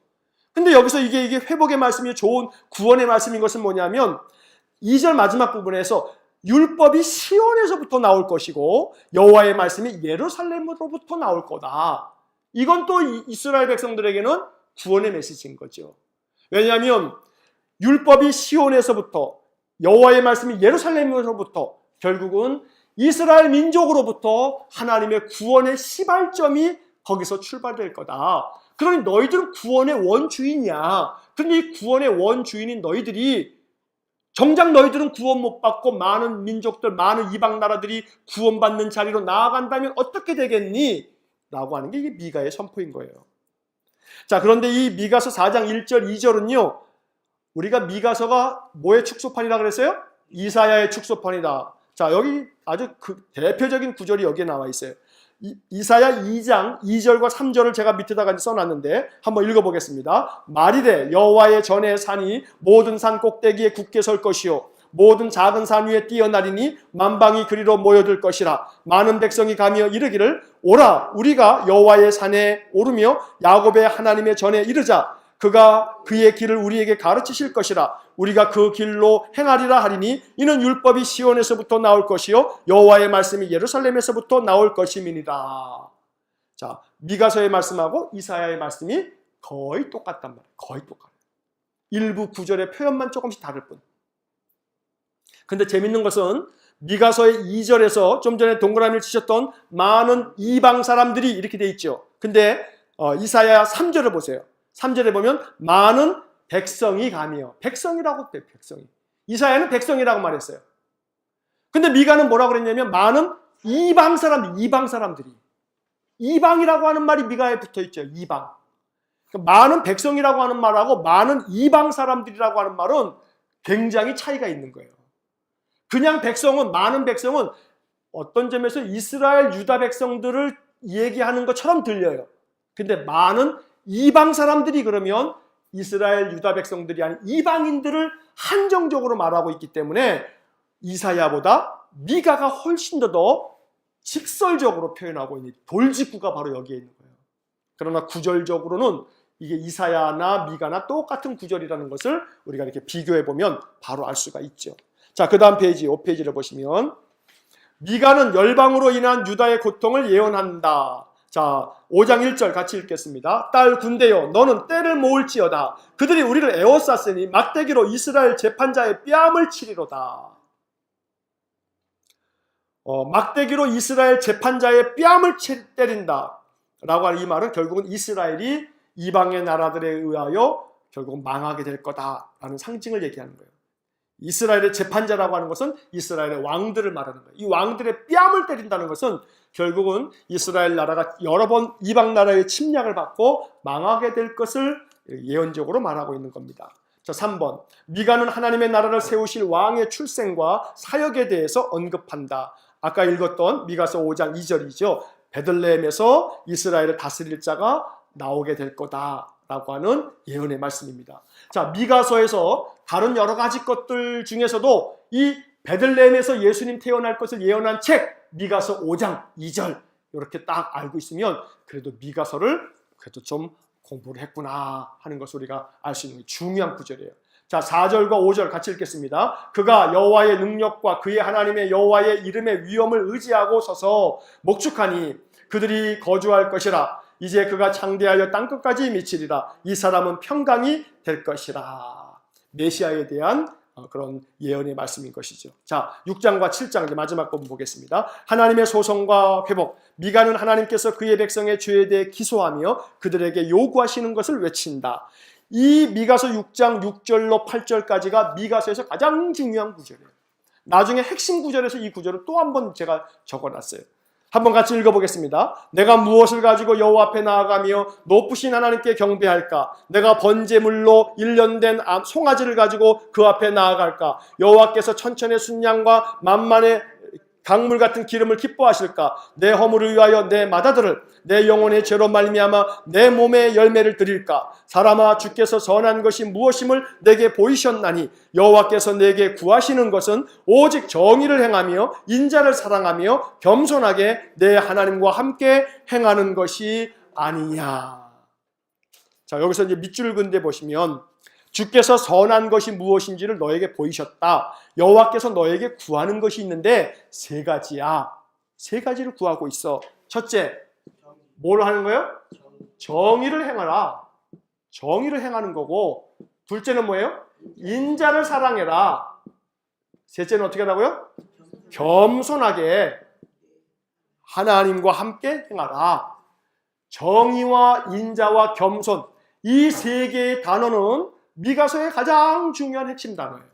S1: 근데 여기서 이게 회복의 말씀이 좋은 구원의 말씀인 것은 뭐냐면 2절 마지막 부분에서 율법이 시온에서부터 나올 것이고 여호와의 말씀이 예루살렘으로부터 나올 거다. 이건 또 이스라엘 백성들에게는 구원의 메시지인 거죠. 왜냐하면 율법이 시온에서부터 여호와의 말씀이 예루살렘에서부터 결국은 이스라엘 민족으로부터 하나님의 구원의 시발점이 거기서 출발될 거다. 그러니 너희들은 구원의 원주인이야. 그런데 이 구원의 원주인인 너희들이 정작 너희들은 구원 못 받고 많은 민족들, 많은 이방 나라들이 구원받는 자리로 나아간다면 어떻게 되겠니? 라고 하는 게 이게 미가의 선포인 거예요. 자, 그런데 이 미가서 4장 1절, 2절은요, 우리가 미가서가 뭐의 축소판이라 그랬어요? 이사야의 축소판이다. 자, 여기 아주 대표적인 구절이 여기에 나와 있어요. 이사야 2장 2절과 3절을 제가 밑에다가 써놨는데 한번 읽어보겠습니다. 말이래 여호와의 전에 산이 모든 산 꼭대기에 굳게 설 것이요 모든 작은 산 위에 뛰어나리니 만방이 그리로 모여들 것이라. 많은 백성이 가며 이르기를 오라 우리가 여호와의 산에 오르며 야곱의 하나님의 전에 이르자. 그가 그의 길을 우리에게 가르치실 것이라. 우리가 그 길로 행하리라 하리니 이는 율법이 시온에서부터 나올 것이요 여호와의 말씀이 예루살렘에서부터 나올 것임이니라. 자, 미가서의 말씀하고 이사야의 말씀이 거의 똑같단 말이에요. 거의 똑같아요. 일부 구절의 표현만 조금씩 다를 뿐. 근데 재밌는 것은 미가서의 2절에서 좀 전에 동그라미를 치셨던 많은 이방 사람들이 이렇게 돼 있죠. 근데 이사야 3절을 보세요. 3절에 보면 많은 백성이 가며, 백성이라고 돼, 백성이. 이사야는 백성이라고 말했어요. 근데 미가는 뭐라고 그랬냐면 많은 이방 사람들이. 이방이라고 하는 말이 미가에 붙어 있죠. 이방. 많은 백성이라고 하는 말하고 많은 이방 사람들이라고 하는 말은 굉장히 차이가 있는 거예요. 그냥 많은 백성은 어떤 점에서 이스라엘 유다 백성들을 얘기하는 것처럼 들려요. 근데 많은 이방 사람들이 그러면 이스라엘 유다 백성들이 아닌 이방인들을 한정적으로 말하고 있기 때문에 이사야보다 미가가 훨씬 더 직설적으로 표현하고 있는 돌직구가 바로 여기에 있는 거예요. 그러나 구절적으로는 이게 이사야나 미가나 똑같은 구절이라는 것을 우리가 이렇게 비교해 보면 바로 알 수가 있죠. 자, 그 다음 페이지 5페이지를 보시면 미가는 열방으로 인한 유다의 고통을 예언한다. 자, 5장 1절 같이 읽겠습니다. 딸 군대여 너는 때를 모을지어다. 그들이 우리를 에워쌌으니 막대기로 이스라엘 재판자의 뺨을 치리로다. 막대기로 이스라엘 재판자의 뺨을 때린다 라고 하는 이 말은 결국은 이스라엘이 이방의 나라들에 의하여 결국 망하게 될 거다라는 상징을 얘기하는 거예요. 이스라엘의 재판자라고 하는 것은 이스라엘의 왕들을 말하는 거예요. 이 왕들의 뺨을 때린다는 것은 결국은 이스라엘 나라가 여러 번 이방 나라의 침략을 받고 망하게 될 것을 예언적으로 말하고 있는 겁니다. 자, 3번. 미가는 하나님의 나라를 세우실 왕의 출생과 사역에 대해서 언급한다. 아까 읽었던 미가서 5장 2절이죠. 베들레헴에서 이스라엘을 다스릴 자가 나오게 될 거다라고 하는 예언의 말씀입니다. 자, 미가서에서 다른 여러 가지 것들 중에서도 이 베들레헴에서 예수님 태어날 것을 예언한 책 미가서 5장 2절 이렇게 딱 알고 있으면 그래도 미가서를 그래도 좀 공부를 했구나 하는 것을 우리가 알 수 있는 중요한 구절이에요. 자, 4절과 5절 같이 읽겠습니다. 그가 여호와의 능력과 그의 하나님의 여호와의 이름의 위엄을 의지하고 서서 목축하니 그들이 거주할 것이라. 이제 그가 창대하여 땅끝까지 미치리라. 이 사람은 평강이 될 것이라. 메시아에 대한 그런 예언의 말씀인 것이죠. 자, 6장과 7장 이제 마지막 부분 보겠습니다. 하나님의 소송과 회복. 미가는 하나님께서 그의 백성의 죄에 대해 기소하며 그들에게 요구하시는 것을 외친다. 이 미가서 6장 6절로 8절까지가 미가서에서 가장 중요한 구절이에요. 나중에 핵심 구절에서 이 구절을 또 한 번 제가 적어놨어요. 한번 같이 읽어보겠습니다. 내가 무엇을 가지고 여호와 앞에 나아가며 높으신 하나님께 경배할까? 내가 번제물로 1년 된 송아지를 가지고 그 앞에 나아갈까? 여호와께서 천천의 순양과 만만의 강물 같은 기름을 기뻐하실까? 내 허물을 위하여 내 맏아들을 내 영혼의 죄로 말미암아 내 몸의 열매를 드릴까? 사람아 주께서 선한 것이 무엇임을 내게 보이셨나니 여호와께서 내게 구하시는 것은 오직 정의를 행하며 인자를 사랑하며 겸손하게 내 하나님과 함께 행하는 것이 아니냐. 자, 여기서 이제 밑줄 근데 보시면 주께서 선한 것이 무엇인지를 너에게 보이셨다. 여호와께서 너에게 구하는 것이 있는데 세 가지야. 세 가지를 구하고 있어. 첫째, 뭘 하는 거예요? 정의를 행하라. 정의를 행하는 거고, 둘째는 뭐예요? 인자를 사랑해라. 셋째는 어떻게 하라고요? 겸손하게 하나님과 함께 행하라. 정의와 인자와 겸손, 이 세 개의 단어는 미가서의 가장 중요한 핵심 단어예요.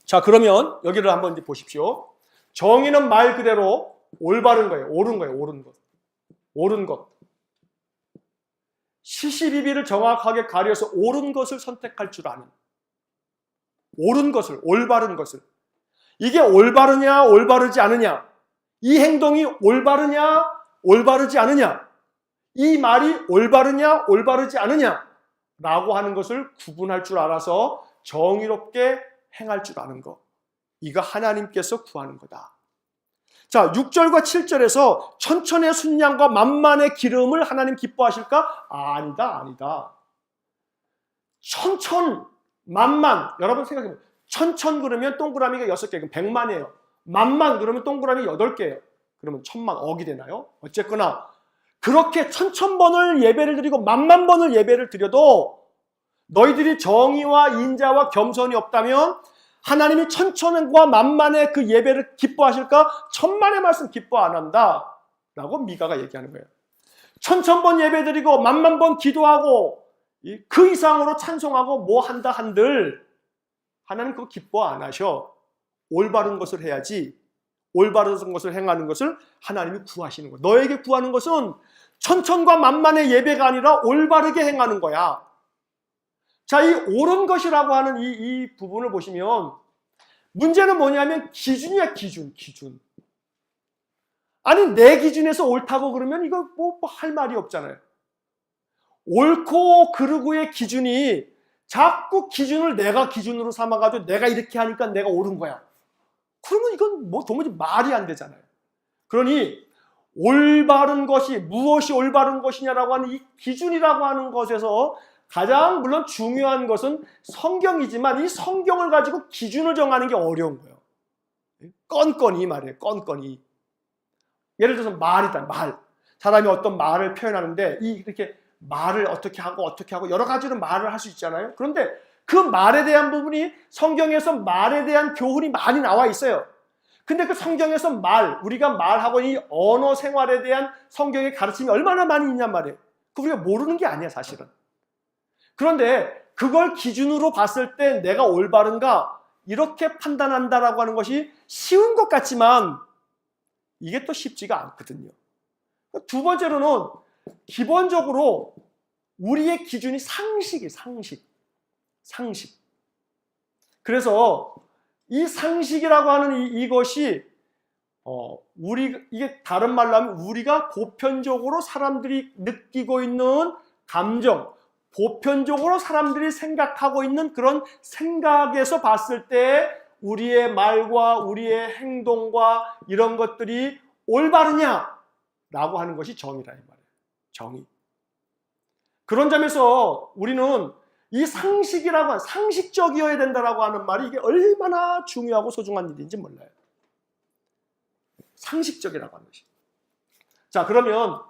S1: 자, 그러면 여기를 한번 이제 보십시오. 정의는 말 그대로 올바른 거예요. 옳은 거예요. 옳은 것. 옳은 것. 시시비비를 정확하게 가려서 옳은 것을 선택할 줄 아는, 옳은 것을, 올바른 것을. 이게 올바르냐 올바르지 않으냐, 이 행동이 올바르냐 올바르지 않으냐, 이 말이 올바르냐 올바르지 않으냐 라고 하는 것을 구분할 줄 알아서 정의롭게 행할 줄 아는 것, 이거 하나님께서 구하는 거다. 자, 6절과 7절에서 천천의 순양과 만만의 기름을 하나님 기뻐하실까? 아니다. 천천, 만만. 여러분 생각해보세요. 천천 그러면 동그라미가 6개, 그럼 100만이에요. 만만 그러면 동그라미 8개예요. 그러면 1000만, 억이 되나요? 어쨌거나 그렇게 1000번을 예배를 드리고 10,000번을 예배를 드려도 너희들이 정의와 인자와 겸손이 없다면 하나님이 천천과 만만의 그 예배를 기뻐하실까? 1000만의 말씀 기뻐 안 한다 라고 미가가 얘기하는 거예요. 1000번 예배 드리고 10,000번 기도하고 그 이상으로 찬송하고 뭐 한다 한들 하나님 그거 기뻐 안 하셔. 올바른 것을 해야지. 올바른 것을 행하는 것을 하나님이 구하시는 거예요. 너에게 구하는 것은 천천과 만만의 예배가 아니라 올바르게 행하는 거야. 자, 이 옳은 것이라고 하는 이 부분을 보시면 문제는 뭐냐면 기준이야, 기준. 아니, 내 기준에서 옳다고 그러면 이거 뭐 할 말이 없잖아요. 옳고 그르고의 기준이 자꾸 기준을 내가 기준으로 삼아가지고 내가 이렇게 하니까 내가 옳은 거야. 그러면 이건 뭐 도무지 말이 안 되잖아요. 그러니 올바른 것이 무엇이 올바른 것이냐라고 하는 이 기준이라고 하는 것에서 가장 물론 중요한 것은 성경이지만 이 성경을 가지고 기준을 정하는 게 어려운 거예요. 건건이 말이에요. 건건이. 예를 들어서 말이다. 말. 사람이 어떤 말을 표현하는데 이렇게 말을 어떻게 하고 여러 가지로 말을 할 수 있잖아요. 그런데 그 말에 대한 부분이 성경에서 말에 대한 교훈이 많이 나와 있어요. 근데 그 성경에서 우리가 말하고 이 언어 생활에 대한 성경의 가르침이 얼마나 많이 있냔 말이에요. 그거 우리가 모르는 게 아니야, 사실은. 그런데 그걸 기준으로 봤을 때 내가 올바른가 이렇게 판단한다라고 하는 것이 쉬운 것 같지만 이게 또 쉽지가 않거든요. 두 번째로는 기본적으로 우리의 기준이 상식이에요. 상식. 그래서 이 상식이라고 하는 이것이 이게 다른 말로 하면 우리가 보편적으로 사람들이 느끼고 있는 감정, 보편적으로 사람들이 생각하고 있는 그런 생각에서 봤을 때 우리의 말과 우리의 행동과 이런 것들이 올바르냐라고 하는 것이 정의라 이 말이에요. 정의. 그런 점에서 우리는 이 상식이라고 하는, 상식적이어야 된다라고 하는 말이 이게 얼마나 중요하고 소중한 일인지 몰라요. 상식적이라고 하는 것이. 자, 그러면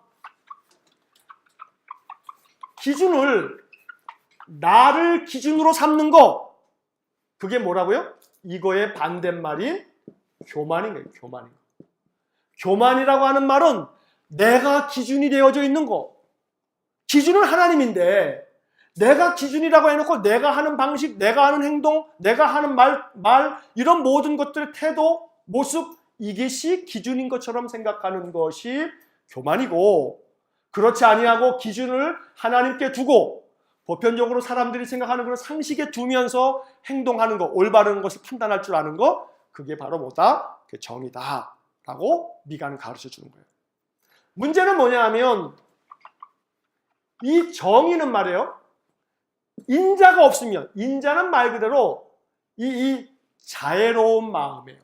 S1: 기준을 나를 기준으로 삼는 거, 그게 뭐라고요? 이거의 반대말인 교만인 거예요. 교만이라고 하는 말은 내가 기준이 되어져 있는 거. 기준은 하나님인데 내가 기준이라고 해놓고 내가 하는 방식, 내가 하는 행동, 내가 하는 말 이런 모든 것들의 태도, 모습, 이것이 기준인 것처럼 생각하는 것이 교만이고, 그렇지 아니하고 기준을 하나님께 두고 보편적으로 사람들이 생각하는 그런 상식에 두면서 행동하는 것, 올바른 것을 판단할 줄 아는 것, 그게 바로 뭐다? 그게 정의다 라고 미가는 가르쳐 주는 거예요. 문제는 뭐냐 하면 이 정의는 말이에요, 인자가 없으면, 인자는 말 그대로 이 자애로운 마음이에요.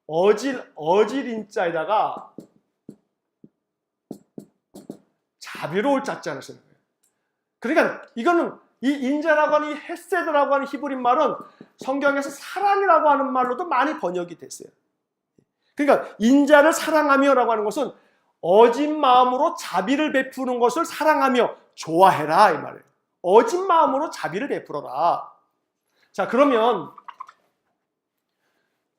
S1: 어질 인자에다가 자비로울 자자를 쓰는 거예요. 그러니까 이거는 이 인자라고 하는 이 헤세드라고 하는 히브리 말은 성경에서 사랑이라고 하는 말로도 많이 번역이 됐어요. 그러니까 인자를 사랑하며라고 하는 것은 어진 마음으로 자비를 베푸는 것을 사랑하며 좋아해라 이 말이에요. 어진 마음으로 자비를 베풀어라. 자, 그러면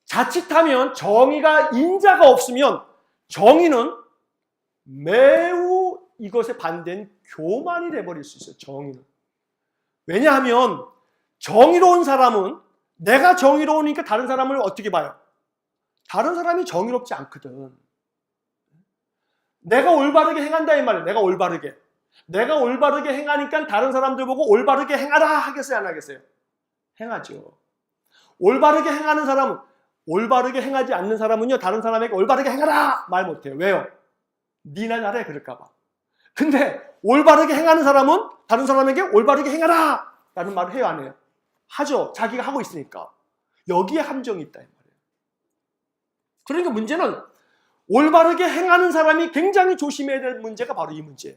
S1: 자칫하면 정의가, 인자가 없으면 정의는 매우 이것에 반대인 교만이 돼버릴 수 있어요. 정의는. 왜냐하면 정의로운 사람은, 내가 정의로우니까 다른 사람을 어떻게 봐요? 다른 사람이 정의롭지 않거든. 내가 올바르게 행한다 이 말이에요. 내가 올바르게. 내가 올바르게 행하니까 다른 사람들 보고 올바르게 행하라 하겠어요, 안 하겠어요? 행하죠. 올바르게 행하는 사람은, 올바르게 행하지 않는 사람은요, 다른 사람에게 올바르게 행하라 말 못해요. 왜요? 니나 나래 그럴까 봐. 근데 올바르게 행하는 사람은 다른 사람에게 올바르게 행하라 라는 말을 해요, 안 해요? 하죠. 자기가 하고 있으니까. 여기에 함정이 있다 이 말이에요. 그러니까 문제는 올바르게 행하는 사람이 굉장히 조심해야 될 문제가 바로 이 문제예요.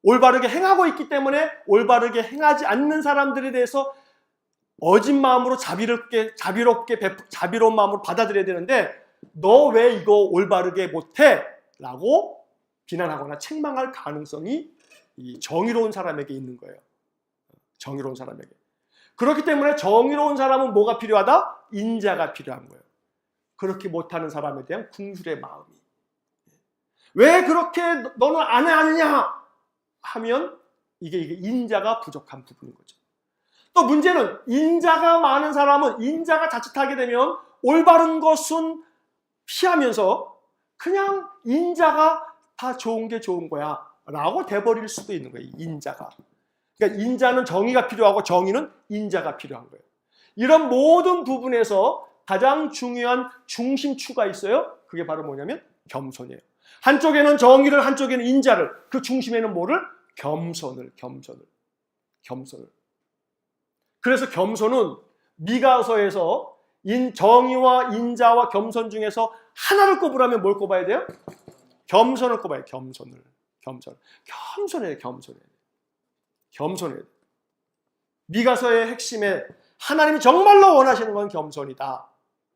S1: 올바르게 행하고 있기 때문에 올바르게 행하지 않는 사람들에 대해서 어진 마음으로 자비로운 마음으로 받아들여야 되는데, 너 왜 이거 올바르게 못해? 라고 비난하거나 책망할 가능성이 이 정의로운 사람에게 있는 거예요. 정의로운 사람에게. 그렇기 때문에 정의로운 사람은 뭐가 필요하다? 인자가 필요한 거예요. 그렇게 못하는 사람에 대한 궁술의 마음이. 왜 그렇게 너는 안 하느냐 하면 이게 인자가 부족한 부분인 거죠. 또 문제는 인자가 많은 사람은 인자가 자칫하게 되면 올바른 것은 피하면서 그냥 인자가 다 좋은 게 좋은 거야 라고 돼버릴 수도 있는 거예요. 인자가. 그러니까 인자는 정의가 필요하고 정의는 인자가 필요한 거예요. 이런 모든 부분에서 가장 중요한 중심추가 있어요. 그게 바로 뭐냐면 겸손이에요. 한쪽에는 정의를, 한쪽에는 인자를, 그 중심에는 뭐를? 겸손을. 그래서 겸손은 미가서에서 정의와 인자와 겸손 중에서 하나를 꼽으라면 뭘 꼽아야 돼요? 겸손을 꼽아요. 겸손해야 돼요. 미가서의 핵심에 하나님이 정말로 원하시는 건 겸손이다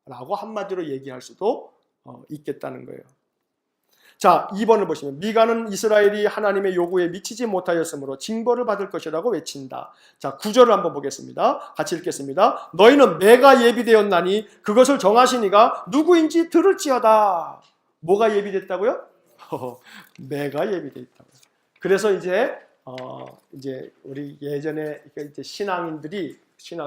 S1: 라고 한마디로 얘기할 수도 있겠다는 거예요. 자, 2번을 보시면 미가는 이스라엘이 하나님의 요구에 미치지 못하였으므로 징벌을 받을 것이라고 외친다. 자, 9절을 한번 보겠습니다. 같이 읽겠습니다. 너희는 매가 예비되었나니 그것을 정하시니가 누구인지 들을지어다. 뭐가 예비됐다고요? 매가 예비되어 있다고. 그래서 이제 우리 예전에 이제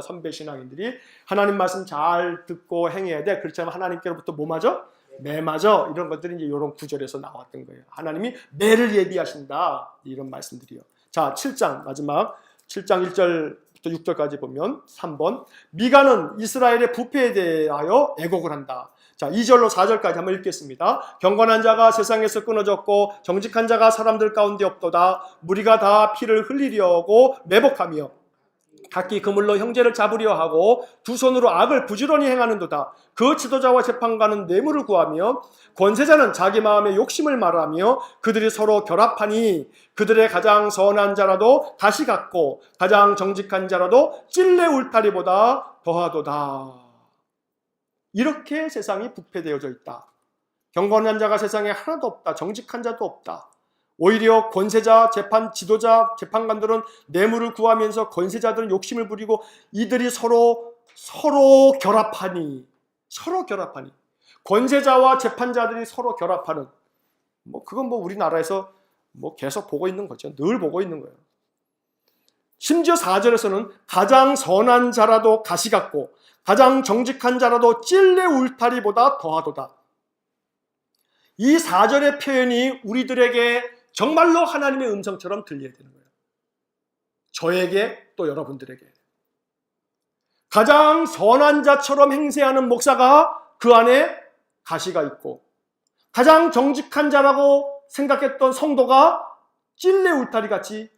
S1: 선배 신앙인들이 하나님 말씀 잘 듣고 행해야 돼. 그렇지 않으면 하나님께로부터 뭐 맞아? 매 맞아. 이런 것들이 이제 이런 구절에서 나왔던 거예요. 하나님이 매를 예비하신다. 이런 말씀들이요. 자, 7장 마지막 7장 1절부터 6절까지 보면 3번 미가는 이스라엘의 부패에 대하여 애곡을 한다. 자, 2절로 4절까지 한번 읽겠습니다. 경건한 자가 세상에서 끊어졌고 정직한 자가 사람들 가운데 없도다. 무리가 다 피를 흘리려고 매복하며 각기 그물로 형제를 잡으려 하고 두 손으로 악을 부지런히 행하는도다. 그 지도자와 재판관은 뇌물을 구하며 권세자는 자기 마음의 욕심을 말하며 그들이 서로 결합하니 그들의 가장 선한 자라도 다시 갖고 가장 정직한 자라도 찔레 울타리보다 더하도다. 이렇게 세상이 부패되어져 있다. 경건한 자가 세상에 하나도 없다. 정직한 자도 없다. 오히려 권세자, 지도자, 재판관들은 뇌물을 구하면서 권세자들은 욕심을 부리고 이들이 서로 결합하니 권세자와 재판자들이 서로 결합하는 그건 우리나라에서 계속 보고 있는 거죠. 늘 보고 있는 거예요. 심지어 4절에서는 가장 선한 자라도 가시 같고 가장 정직한 자라도 찔레 울타리보다 더하도다. 이 4절의 표현이 우리들에게 정말로 하나님의 음성처럼 들려야 되는 거예요. 저에게 또 여러분들에게. 가장 선한 자처럼 행세하는 목사가 그 안에 가시가 있고 가장 정직한 자라고 생각했던 성도가 찔레 울타리같이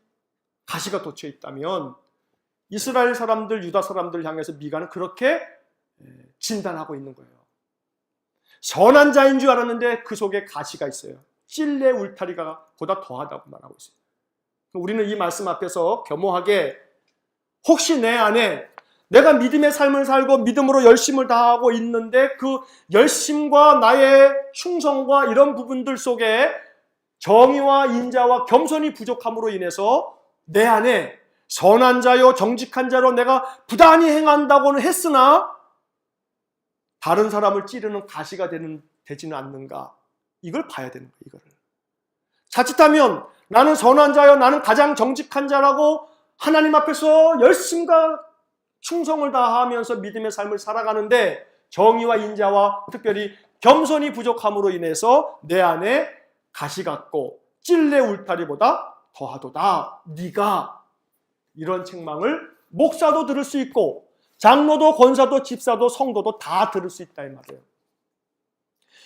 S1: 가시가 돋쳐 있다면 이스라엘 사람들, 유다 사람들 향해서 미가는 그렇게 진단하고 있는 거예요. 선한 자인 줄 알았는데 그 속에 가시가 있어요. 찔레 울타리가 보다 더하다고 말하고 있어요. 우리는 이 말씀 앞에서 겸허하게 혹시 내 안에 내가 믿음의 삶을 살고 믿음으로 열심을 다하고 있는데 그 열심과 나의 충성과 이런 부분들 속에 정의와 인자와 겸손이 부족함으로 인해서 내 안에 선한 자요 정직한 자로 내가 부단히 행한다고는 했으나 다른 사람을 찌르는 가시가 되지는 않는가. 이걸 봐야 되는 거예요. 이거를. 자칫하면 나는 선한 자요 나는 가장 정직한 자라고 하나님 앞에서 열심과 충성을 다하면서 믿음의 삶을 살아가는데 정의와 인자와 특별히 겸손이 부족함으로 인해서 내 안에 가시 같고 찔레 울타리보다 더하도다. 네가. 이런 책망을 목사도 들을 수 있고 장로도 권사도 집사도 성도도 다 들을 수 있다 이 말이에요.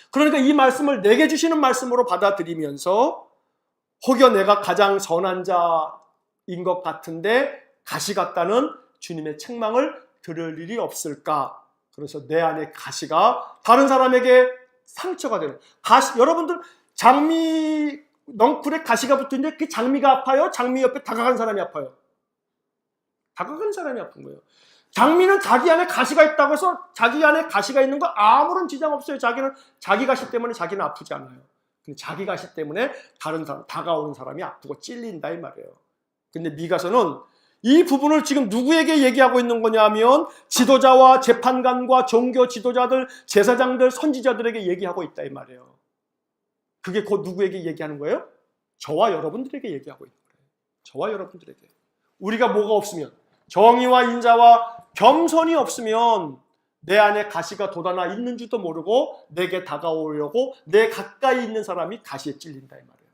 S1: 그러니까 이 말씀을 내게 주시는 말씀으로 받아들이면서 혹여 내가 가장 선한 자인 것 같은데 가시 같다는 주님의 책망을 들을 일이 없을까? 그래서 내 안에 가시가 다른 사람에게 상처가 되는 가시. 여러분들 장미 넝쿨에 가시가 붙어있는데 그 장미가 아파요? 장미 옆에 다가간 사람이 아파요? 다가간 사람이 아픈 거예요. 장미는 자기 안에 가시가 있다고 해서 자기 안에 가시가 있는 거 아무런 지장 없어요. 자기는 자기 가시 때문에 자기는 아프지 않아요. 근데 자기 가시 때문에 다른 사람, 다가오는 사람이 아프고 찔린다 이 말이에요. 근데 미가서는 이 부분을 지금 누구에게 얘기하고 있는 거냐 하면 지도자와 재판관과 종교 지도자들, 제사장들, 선지자들에게 얘기하고 있다 이 말이에요. 그게 곧 누구에게 얘기하는 거예요? 저와 여러분들에게 얘기하고 있는 거예요. 저와 여러분들에게. 우리가 뭐가 없으면, 정의와 인자와 겸손이 없으면 내 안에 가시가 돋아나 있는 줄도 모르고 내게 다가오려고 내 가까이 있는 사람이 가시에 찔린다 이 말이에요.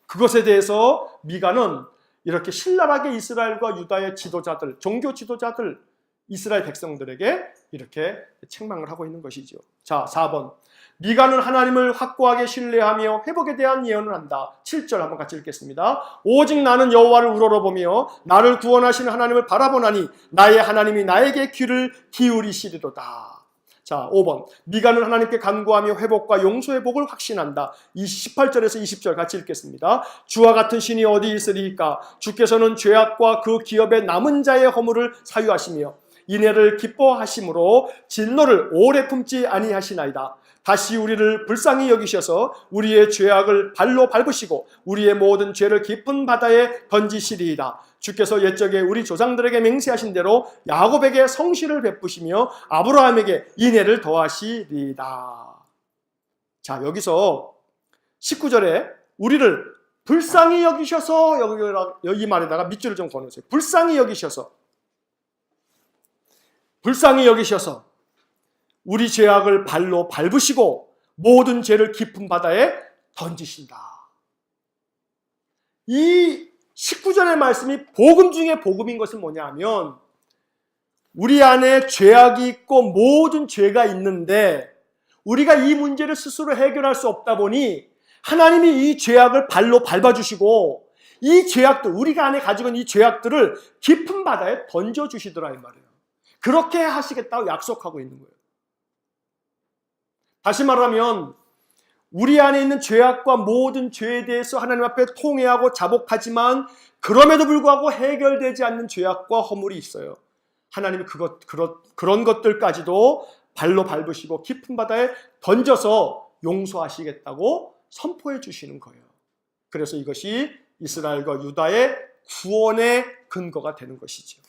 S1: 그것에 대해서 미가는 이렇게 신랄하게 이스라엘과 유다의 지도자들, 종교 지도자들, 이스라엘 백성들에게 이렇게 책망을 하고 있는 것이죠. 자, 4번. 미가는 하나님을 확고하게 신뢰하며 회복에 대한 예언을 한다. 7절 한번 같이 읽겠습니다. 오직 나는 여호와를 우러러보며 나를 구원하시는 하나님을 바라보나니 나의 하나님이 나에게 귀를 기울이시리로다. 자, 5번. 미가는 하나님께 간구하며 회복과 용서의 복을 확신한다. 18절에서 20절 같이 읽겠습니다. 주와 같은 신이 어디 있으리까? 주께서는 죄악과 그 기업의 남은 자의 허물을 사유하시며 인애를 기뻐하심으로 진노를 오래 품지 아니하시나이다. 다시 우리를 불쌍히 여기셔서 우리의 죄악을 발로 밟으시고 우리의 모든 죄를 깊은 바다에 던지시리이다. 주께서 옛적에 우리 조상들에게 맹세하신 대로 야곱에게 성실을 베푸시며 아브라함에게 인애를 더하시리이다. 자, 여기서 19절에 우리를 불쌍히 여기셔서 여기 말에다가 밑줄을 좀 그어놓으세요. 불쌍히 여기셔서 우리 죄악을 발로 밟으시고 모든 죄를 깊은 바다에 던지신다. 이 19절의 말씀이 복음 중에 복음인 것은 뭐냐 하면 우리 안에 죄악이 있고 모든 죄가 있는데 우리가 이 문제를 스스로 해결할 수 없다 보니 하나님이 이 죄악을 발로 밟아주시고 이 죄악들, 우리가 안에 가지고 있는 이 죄악들을 깊은 바다에 던져주시더라 이 말이에요. 그렇게 하시겠다고 약속하고 있는 거예요. 다시 말하면 우리 안에 있는 죄악과 모든 죄에 대해서 하나님 앞에 통회하고 자복하지만 그럼에도 불구하고 해결되지 않는 죄악과 허물이 있어요. 하나님이 그런 것들까지도 발로 밟으시고 깊은 바다에 던져서 용서하시겠다고 선포해 주시는 거예요. 그래서 이것이 이스라엘과 유다의 구원의 근거가 되는 것이죠.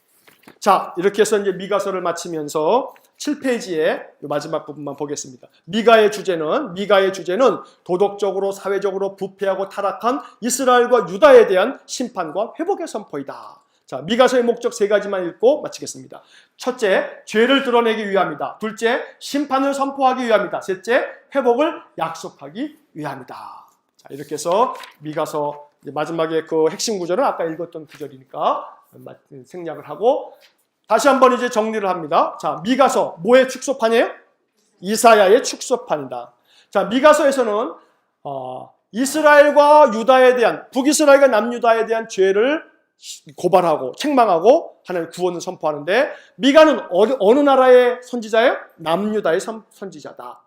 S1: 자, 이렇게 해서 이제 미가서를 마치면서 7페이지의 마지막 부분만 보겠습니다. 미가의 주제는 도덕적으로 사회적으로 부패하고 타락한 이스라엘과 유다에 대한 심판과 회복의 선포이다. 자, 미가서의 목적 세 가지만 읽고 마치겠습니다. 첫째, 죄를 드러내기 위함이다. 둘째, 심판을 선포하기 위함이다. 셋째, 회복을 약속하기 위함이다. 자, 이렇게 해서 미가서 마지막에 그 핵심 구절은 아까 읽었던 구절이니까 생략을 하고 다시 한번 이제 정리를 합니다. 자, 미가서 뭐의 축소판이에요? 이사야의 축소판이다. 자, 미가서에서는 이스라엘과 유다에 대한, 북이스라엘과 남유다에 대한 죄를 고발하고 책망하고 하나님의 구원을 선포하는데 미가는 어느 나라의 선지자예요? 남유다의 선지자다.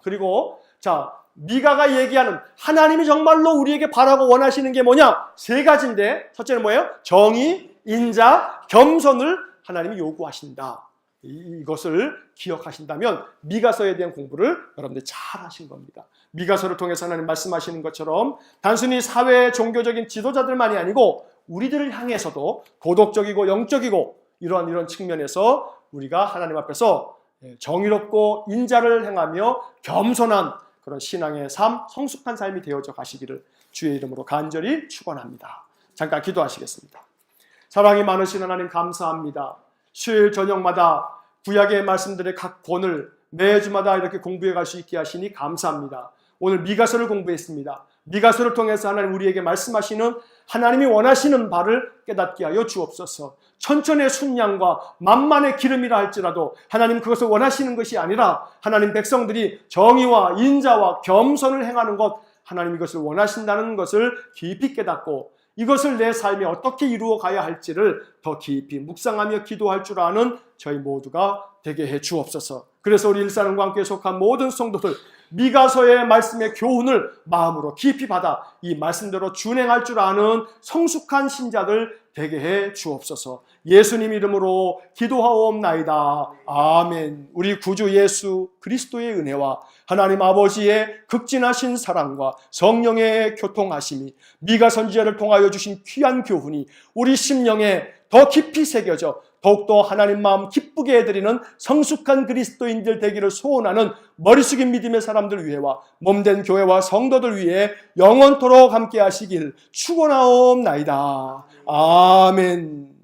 S1: 그리고 자, 미가가 얘기하는 하나님이 정말로 우리에게 바라고 원하시는 게 뭐냐? 세 가지인데 첫째는 뭐예요? 정의, 인자, 겸손을 하나님이 요구하신다. 이것을 기억하신다면 미가서에 대한 공부를 여러분들 잘 하신 겁니다. 미가서를 통해서 하나님 말씀하시는 것처럼 단순히 사회 종교적인 지도자들만이 아니고 우리들을 향해서도 도덕적이고 영적이고 이런 측면에서 우리가 하나님 앞에서 정의롭고 인자를 행하며 겸손한 그런 신앙의 삶, 성숙한 삶이 되어져 가시기를 주의 이름으로 간절히 축원합니다. 잠깐 기도하시겠습니다. 사랑이 많으신 하나님 감사합니다. 수요일 저녁마다 구약의 말씀들의 각 권을 매주마다 이렇게 공부해 갈 수 있게 하시니 감사합니다. 오늘 미가서를 공부했습니다. 미가서를 통해서 하나님 우리에게 말씀하시는 하나님이 원하시는 바를 깨닫게 하여 주옵소서. 천천의 순양과 만만의 기름이라 할지라도 하나님 그것을 원하시는 것이 아니라 하나님 백성들이 정의와 인자와 겸손을 행하는 것, 하나님 이것을 원하신다는 것을 깊이 깨닫고 이것을 내 삶에 어떻게 이루어 가야 할지를 더 깊이 묵상하며 기도할 줄 아는 저희 모두가 되게 해 주옵소서. 그래서 우리 일사랑과 함께 속한 모든 성도들 미가서의 말씀의 교훈을 마음으로 깊이 받아 이 말씀대로 준행할 줄 아는 성숙한 신자들 되게 해 주옵소서. 예수님 이름으로 기도하옵나이다. 아멘. 우리 구주 예수 그리스도의 은혜와 하나님 아버지의 극진하신 사랑과 성령의 교통하심이 미가 선지자를 통하여 주신 귀한 교훈이 우리 심령에 더 깊이 새겨져 더욱더 하나님 마음 기쁘게 해드리는 성숙한 그리스도인들 되기를 소원하는 머리 숙인 믿음의 사람들 위해와 몸된 교회와 성도들 위해 영원토록 함께 하시길 축원하옵나이다. 아멘.